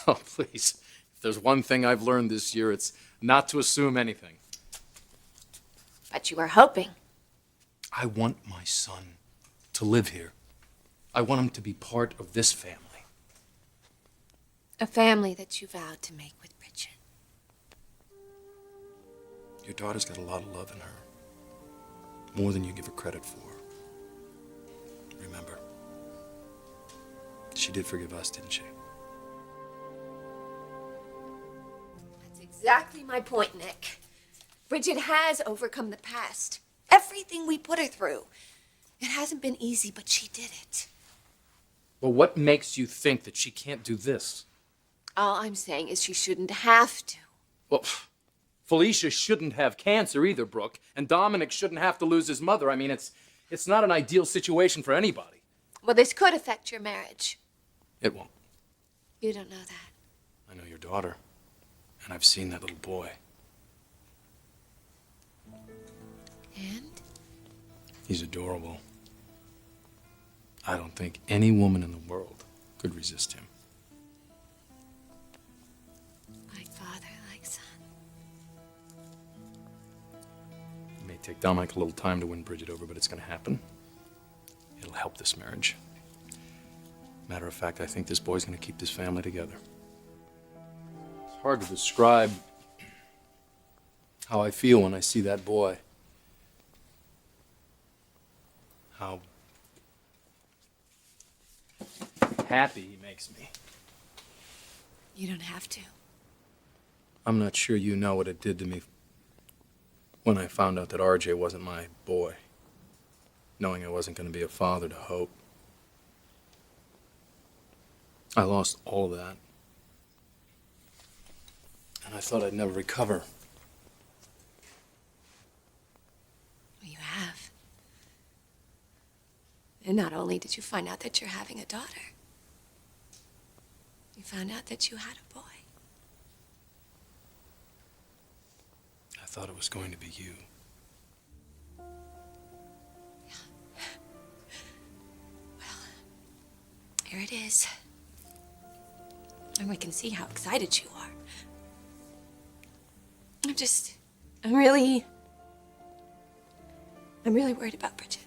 S1: Oh, please. If there's one thing I've learned this year, it's not to assume anything.
S7: But you are hoping.
S1: I want my son to live here. I want him to be part of this family.
S7: A family that you vowed to make with Bridget.
S1: Your daughter's got a lot of love in her. More than you give her credit for. Remember, she did forgive us, didn't she?
S7: That's exactly my point, Nick. Bridget has overcome the past. Everything we put her through. It hasn't been easy, but she did it.
S1: Well, what makes you think that she can't do this?
S7: All I'm saying is she shouldn't have to.
S1: Well, Felicia shouldn't have cancer either, Brooke, and Dominic shouldn't have to lose his mother. I mean, it's not an ideal situation for anybody.
S7: Well, this could affect your marriage.
S1: It won't.
S7: You don't know that.
S1: I know your daughter, and I've seen that little boy.
S7: And?
S1: He's adorable. I don't think any woman in the world could resist him.
S7: Like father, like son.
S1: It may take Dominic a little time to win Bridget over, but it's going to happen. It'll help this marriage. Matter of fact, I think this boy's going to keep this family together. It's hard to describe how I feel when I see that boy. How happy he makes me.
S7: You don't have to.
S1: I'm not sure you know what it did to me when I found out that RJ wasn't my boy, knowing I wasn't going to be a father to Hope. I lost all of that. And I thought I'd never recover.
S7: Well, you have. And not only did you find out that you're having a daughter, you found out that you had a boy.
S1: I thought it was going to be you.
S7: Here it is. And we can see how excited you are. I'm really worried about Bridget.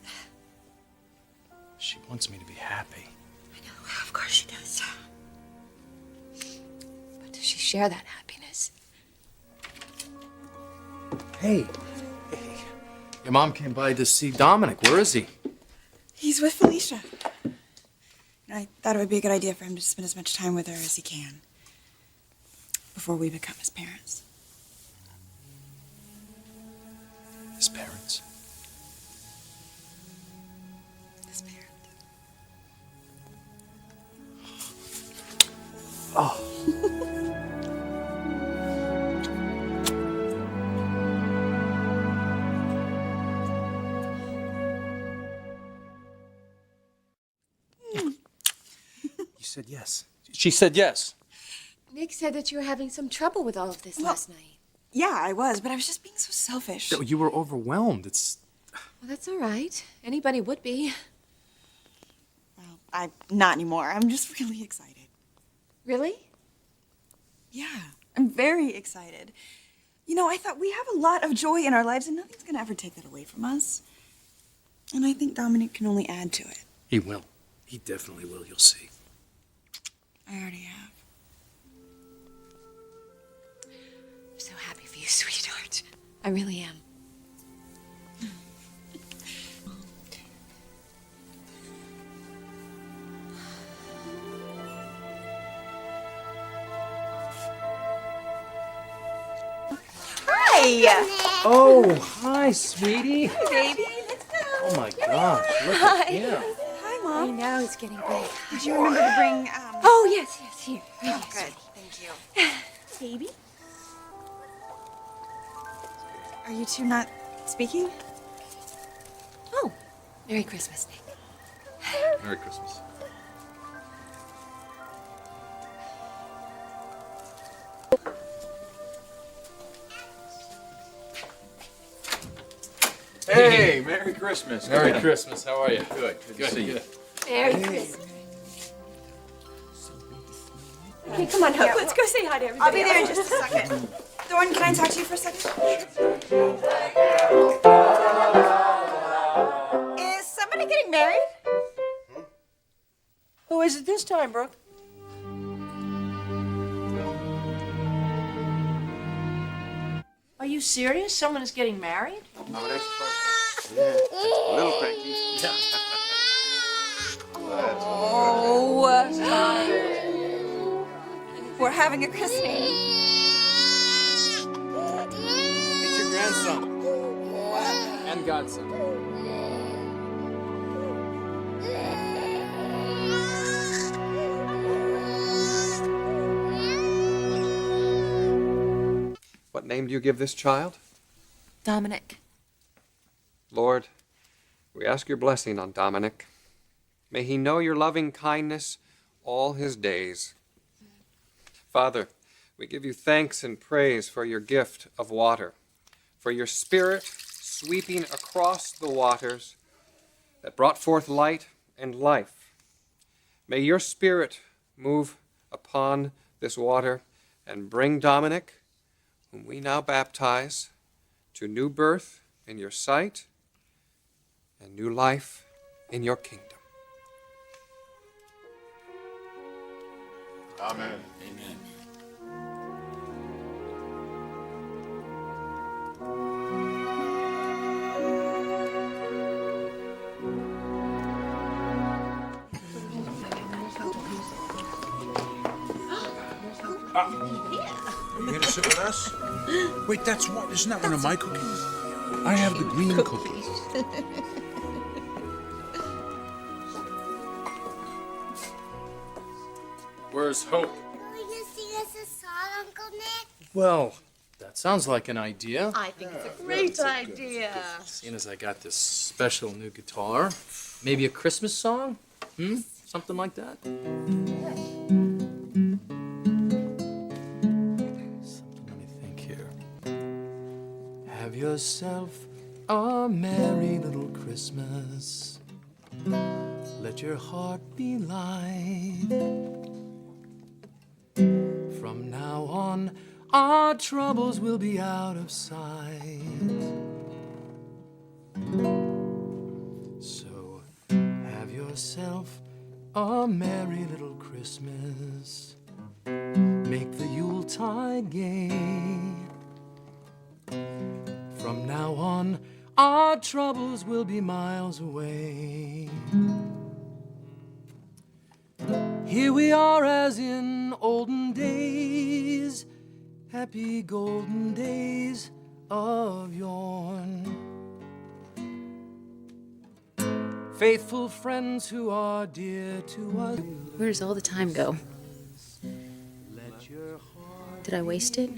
S1: She wants me to be happy.
S7: I know, of course she does. But does she share that happiness?
S1: Hey, your mom came by to see Dominic. Where is he?
S2: He's with Felicia. I thought it would be a good idea for him to spend as much time with her as he can before we become his parents.
S1: His parents.
S2: His parents.
S1: Oh. You said yes. She said yes.
S7: Nick said that you were having some trouble with all of this last night.
S2: Yeah, I was, but I was just being so selfish.
S1: You were overwhelmed. It's.
S7: Well, that's all right. Anybody would be.
S2: Well, I'm not anymore. I'm just really excited.
S7: Really?
S2: Yeah, I'm very excited. You know, I thought we have a lot of joy in our lives, and nothing's gonna ever take that away from us. And I think Dominic can only add to it.
S1: He will. He definitely will. You'll see.
S2: I already have.
S7: I'm so happy for you, sweetheart. I really am.
S2: Hi!
S1: Oh, hi, sweetie.
S2: Hi, baby. Let's go.
S1: Oh my gosh, look at him.
S2: Hi, Mom.
S7: I know it's getting big.
S2: Did you remember to bring,
S7: Oh, yes, here.
S2: Oh, good. Thank you. Baby? Are you two not speaking?
S7: Oh, Merry Christmas, Nick.
S10: Merry Christmas. Hey, Merry Christmas.
S1: Merry Christmas. How are you?
S10: Good. Good to see you.
S7: Merry Christmas. Okay, come on, Hope. Let's go say hi to everybody.
S2: I'll be there in just a second. Thorne, can I talk to you for a second? Is somebody getting married?
S8: Who is it this time, Brooke? Are you serious? Someone is getting married?
S6: Oh, that's perfect. Yeah. A little cranky.
S2: Oh, we're having a christening.
S1: Meet your grandson. And godson.
S15: What name do you give this child?
S12: Dominic.
S15: Lord, we ask your blessing on Dominic. May he know your loving kindness all his days. Father, we give you thanks and praise for your gift of water, for your Spirit sweeping across the waters that brought forth light and life. May your Spirit move upon this water and bring Dominic, whom we now baptize, to new birth in your sight and new life in your kingdom.
S4: Amen.
S10: Amen.
S16: You here to sit with us? Wait, that's what? Isn't that one of my cookies? I have the green cookies.
S1: Where's Hope?
S17: Will you sing us a song, Uncle Nick?
S1: Well, that sounds like an idea.
S8: I think it's a great idea.
S1: Seeing as I got this special new guitar, maybe a Christmas song? Something like that? Let me think here. Have yourself a merry little Christmas. Let your heart be light. From now on, our troubles will be out of sight. So have yourself a merry little Christmas. Make the Yuletide gay. From now on, our troubles will be miles away.
S5: Here we are as in olden days, happy golden days of yorn. Faithful friends who are dear to us.
S18: Where does all the time go? Did I waste it?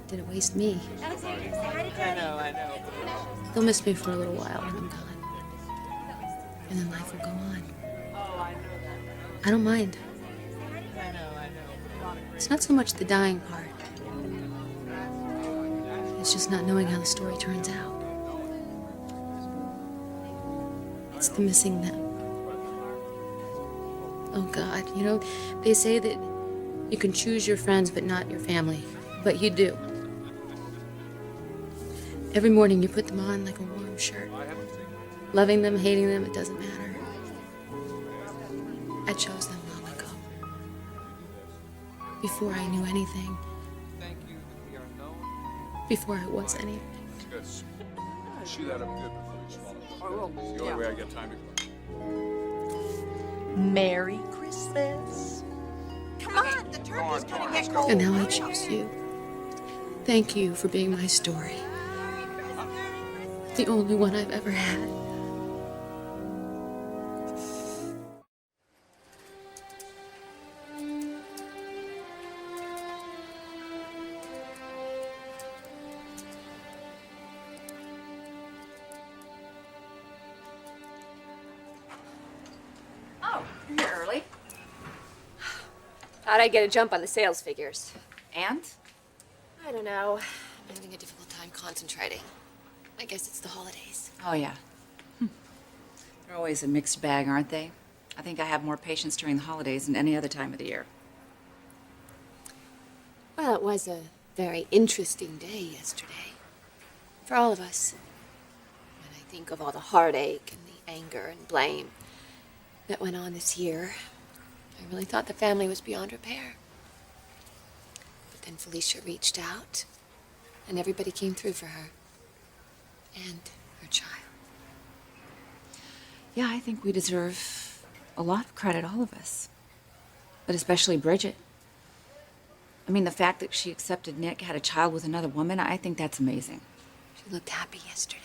S18: Did it waste me?
S5: I know.
S18: They'll miss me for a little while when I'm gone. And then life will go on. I don't mind. It's not so much the dying part. It's just not knowing how the story turns out. It's the missing them. Oh God, you know, they say that you can choose your friends but not your family. But you do. Every morning you put them on like a warm shirt. Loving them, hating them, it doesn't matter. I chose them long ago. Before I knew anything. Before I was anything.
S4: Good. Chew that up good before you swallow. It's the only way I get time to go.
S8: Merry Christmas. Come on, the turkey's gonna get cold.
S18: And now I choose you. Thank you for being my story. The only one I've ever had.
S7: Oh, you're here early. Thought I'd get a jump on the sales figures.
S12: And?
S7: I don't know. I'm having a difficult time concentrating. I guess it's the holidays.
S12: Oh, yeah. They're always a mixed bag, aren't they? I think I have more patients during the holidays than any other time of the year.
S7: Well, it was a very interesting day yesterday. For all of us. When I think of all the heartache and the anger and blame that went on this year, I really thought the family was beyond repair. But then Felicia reached out, and everybody came through for her. And her child.
S12: Yeah, I think we deserve a lot of credit, all of us. But especially Bridget. I mean, the fact that she accepted Nick, had a child with another woman, I think that's amazing.
S7: She looked happy yesterday.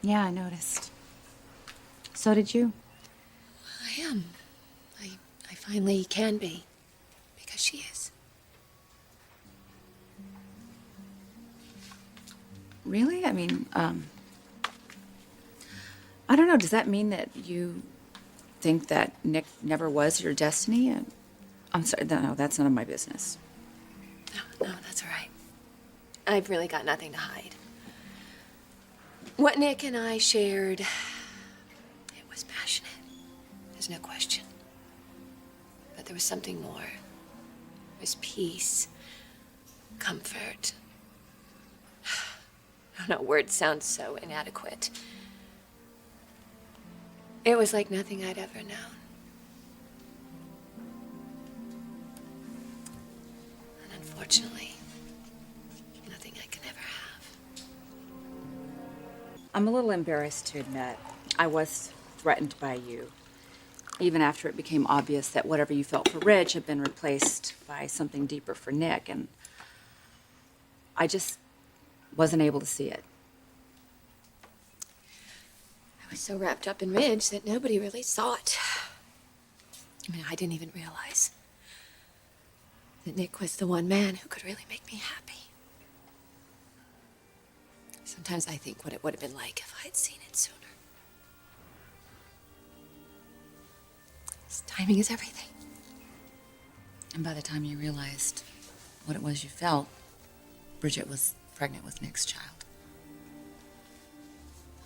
S12: Yeah, I noticed. So did you.
S7: I am. I finally can be. Because she is.
S12: Really? I mean, I don't know. Does that mean that you think that Nick never was your destiny? I'm sorry. No, that's none of my business.
S7: No, that's all right. I've really got nothing to hide. What Nick and I shared, it was passionate. There's no question. But there was something more. There was peace, comfort. I don't know, words sound so inadequate. It was like nothing I'd ever known. And unfortunately, nothing I can ever have.
S12: I'm a little embarrassed to admit I was threatened by you, even after it became obvious that whatever you felt for Rich had been replaced by something deeper for Nick, and I just wasn't able to see it.
S7: I was so wrapped up in Ridge that nobody really saw it. I mean, I didn't even realize that Nick was the one man who could really make me happy. Sometimes I think what it would have been like if I had seen it sooner. Timing is everything.
S12: And by the time you realized what it was you felt, Bridget was pregnant with Nick's child.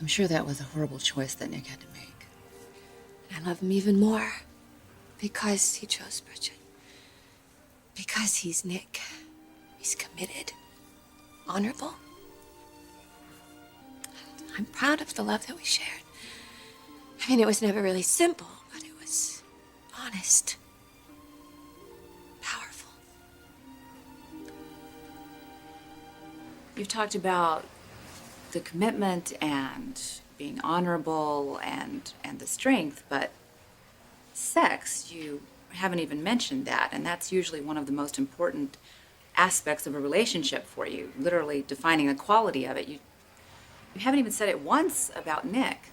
S12: I'm sure that was a horrible choice that Nick had to make.
S7: And I love him even more because he chose Bridget. Because he's Nick. He's committed, honorable. I'm proud of the love that we shared. I mean, it was never really simple, but it was honest, powerful.
S12: You've talked about the commitment and being honorable and the strength, but sex, you haven't even mentioned that, and that's usually one of the most important aspects of a relationship for you, literally defining the quality of it. You haven't even said it once about Nick.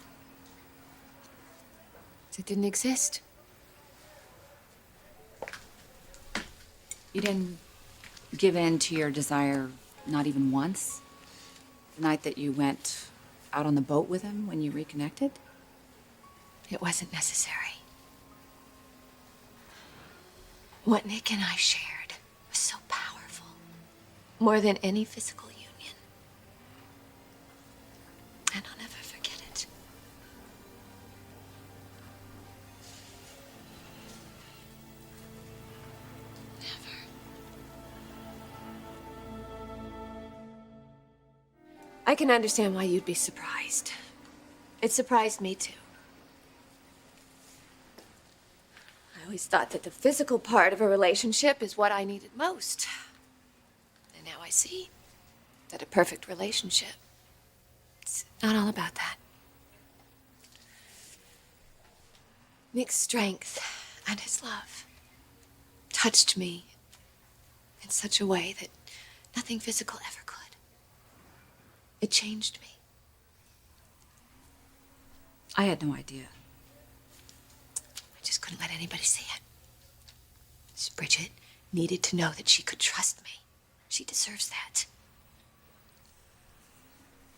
S7: It didn't exist.
S12: You didn't give in to your desire not even once? The night that you went out on the boat with him when you reconnected?
S7: It wasn't necessary. What Nick and I shared was so powerful, more than any physical union. And I'll never forget it. Never. I can understand why you'd be surprised. It surprised me too. I always thought that the physical part of a relationship is what I needed most. And now I see that a perfect relationship, it's not all about that. Nick's strength and his love touched me in such a way that nothing physical ever could. It changed me.
S12: I had no idea.
S7: I just couldn't let anybody see it. Miss Bridget needed to know that she could trust me. She deserves that.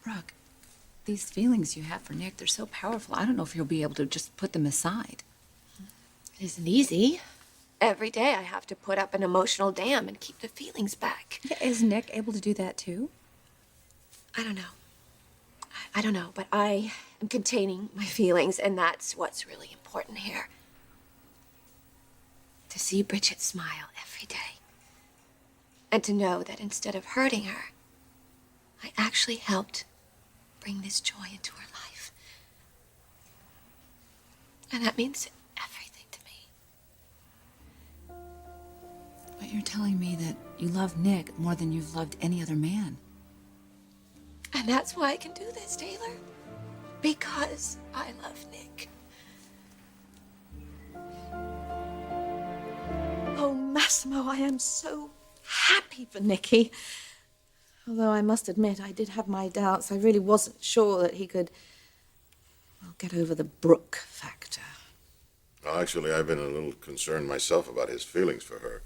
S12: Brooke, these feelings you have for Nick, they're so powerful. I don't know if you'll be able to just put them aside.
S7: It isn't easy. Every day I have to put up an emotional dam and keep the feelings back.
S12: Yeah, is Nick able to do that too?
S7: I don't know. I don't know, but I am containing my feelings, and that's what's really important here. To see Bridget smile every day. And to know that instead of hurting her, I actually helped bring this joy into her life. And that means everything to me.
S12: But you're telling me that you love Nick more than you've loved any other man.
S7: And that's why I can do this, Taylor. Because I love Nick.
S14: Oh, Massimo, I am so happy for Nicky. Although I must admit, I did have my doubts. I really wasn't sure that he could, well, get over the Brooke factor.
S19: Well, actually, I've been a little concerned myself about his feelings for her.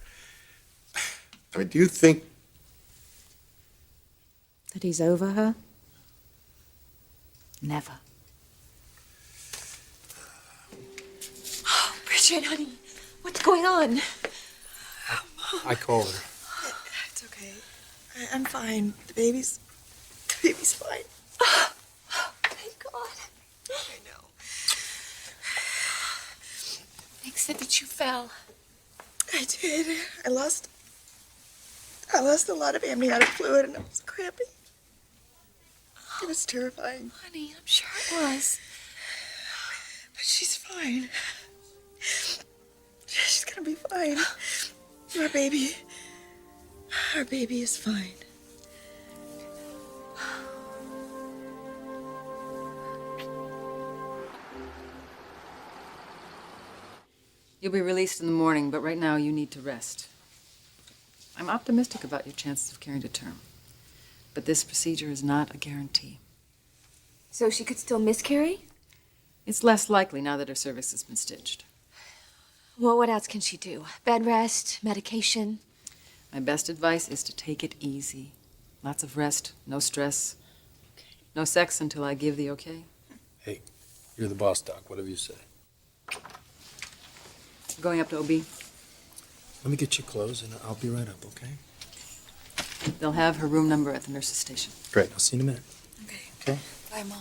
S19: I mean, do you think...
S14: That he's over her?
S12: Never.
S7: Oh, Bridget, honey, what's going on?
S1: I called her.
S2: It's okay. I'm fine. The baby's fine.
S7: Thank God.
S2: I know.
S7: Nick said that you fell.
S2: I did. I lost a lot of amniotic fluid and I was cramping. It was terrifying.
S7: Honey, I'm sure it was.
S2: But she's fine. She's gonna be fine. Our baby is fine.
S12: You'll be released in the morning, but right now you need to rest. I'm optimistic about your chances of carrying to term. But this procedure is not a guarantee.
S7: So she could still miscarry?
S12: It's less likely now that her cervix has been stitched.
S7: Well, what else can she do? Bed rest, medication?
S12: My best advice is to take it easy. Lots of rest, no stress. No sex until I give the okay.
S1: Hey, you're the boss, Doc. Whatever you say.
S12: Going up to OB.
S1: Let me get your clothes, and I'll be right up, okay?
S12: They'll have her room number at the nurse's station.
S1: Great. I'll see you in a minute.
S2: Okay.
S1: Okay?
S2: Bye, Mom.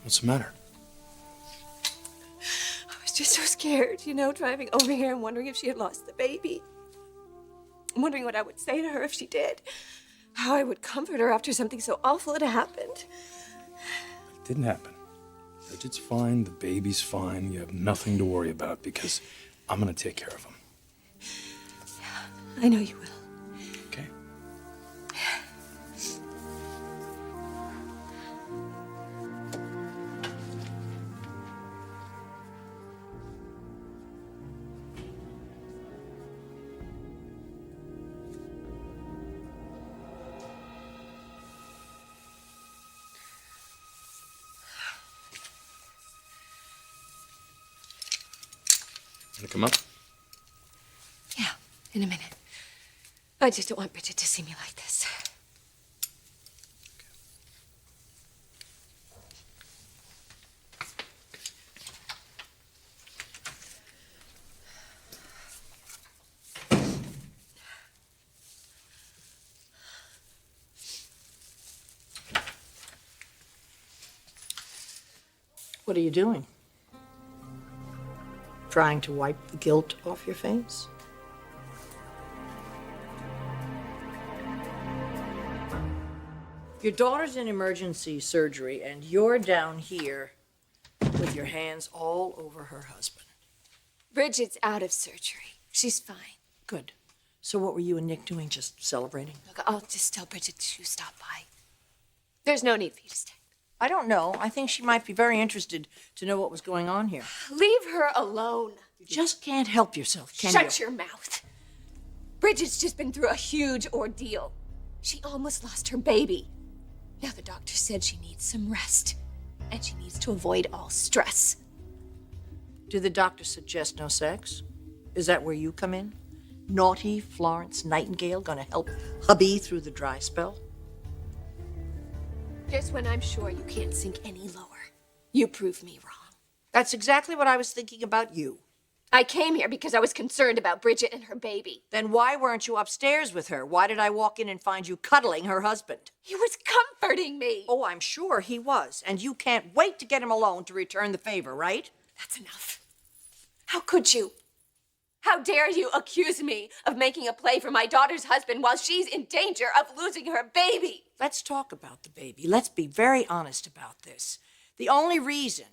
S1: What's the matter?
S7: I was just so scared, driving over here and wondering if she had lost the baby. I'm wondering what I would say to her if she did. How I would comfort her after something so awful had happened.
S1: It didn't happen. Bridget's fine, the baby's fine. You have nothing to worry about because I'm going to take care of him.
S3: I know you will.
S1: Okay? Wanna come up?
S3: Yeah, in a minute. I just don't want Bridget to see me like this.
S8: What are you doing? Trying to wipe the guilt off your face? Your daughter's in emergency surgery, and you're down here with your hands all over her husband.
S7: Bridget's out of surgery. She's fine.
S8: Good. So what were you and Nick doing, just celebrating?
S7: Look, I'll just tell Bridget to stop by. There's no need for you to stay.
S8: I don't know. I think she might be very interested to know what was going on here.
S7: Leave her alone.
S8: You just can't help yourself, can you?
S7: Shut your mouth. Bridget's just been through a huge ordeal. She almost lost her baby. Now the doctor said she needs some rest, and she needs to avoid all stress.
S8: Did the doctor suggest no sex? Is that where you come in? Naughty Florence Nightingale gonna help hubby through the dry spell?
S7: Just when I'm sure you can't sink any lower, you prove me wrong.
S8: That's exactly what I was thinking about you.
S7: I came here because I was concerned about Bridget and her baby.
S8: Then why weren't you upstairs with her? Why did I walk in and find you cuddling her husband?
S7: He was comforting me.
S8: Oh, I'm sure he was. And you can't wait to get him alone to return the favor, right?
S7: That's enough. How could you? How dare you accuse me of making a play for my daughter's husband while she's in danger of losing her baby?
S8: Let's talk about the baby. Let's be very honest about this. The only reason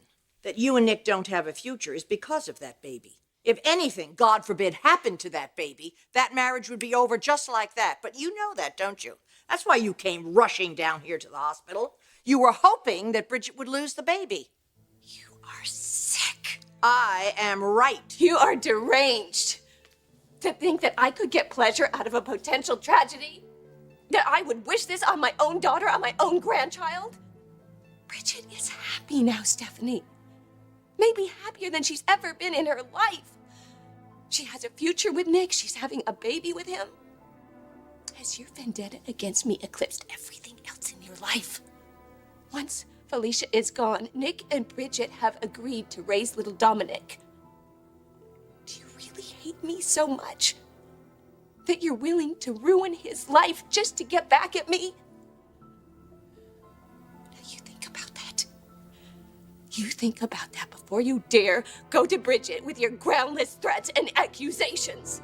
S8: that you and Nick don't have a future is because of that baby. If anything, God forbid, happened to that baby, that marriage would be over just like that. But you know that, don't you? That's why you came rushing down here to the hospital. You were hoping that Bridget would lose the baby.
S7: You are sick.
S8: I am right.
S7: You are deranged. To think that I could get pleasure out of a potential tragedy? That I would wish this on my own daughter, on my own grandchild? Bridget is happy now, Stephanie. Maybe happier than she's ever been in her life. She has a future with Nick. She's having a baby with him. Has your vendetta against me eclipsed everything else in your life? Once Felicia is gone, Nick and Bridget have agreed to raise little Dominic. Do you really hate me so much that you're willing to ruin his life just to get back at me? Now you think about that. You think about that before you dare go to Bridget with your groundless threats and accusations.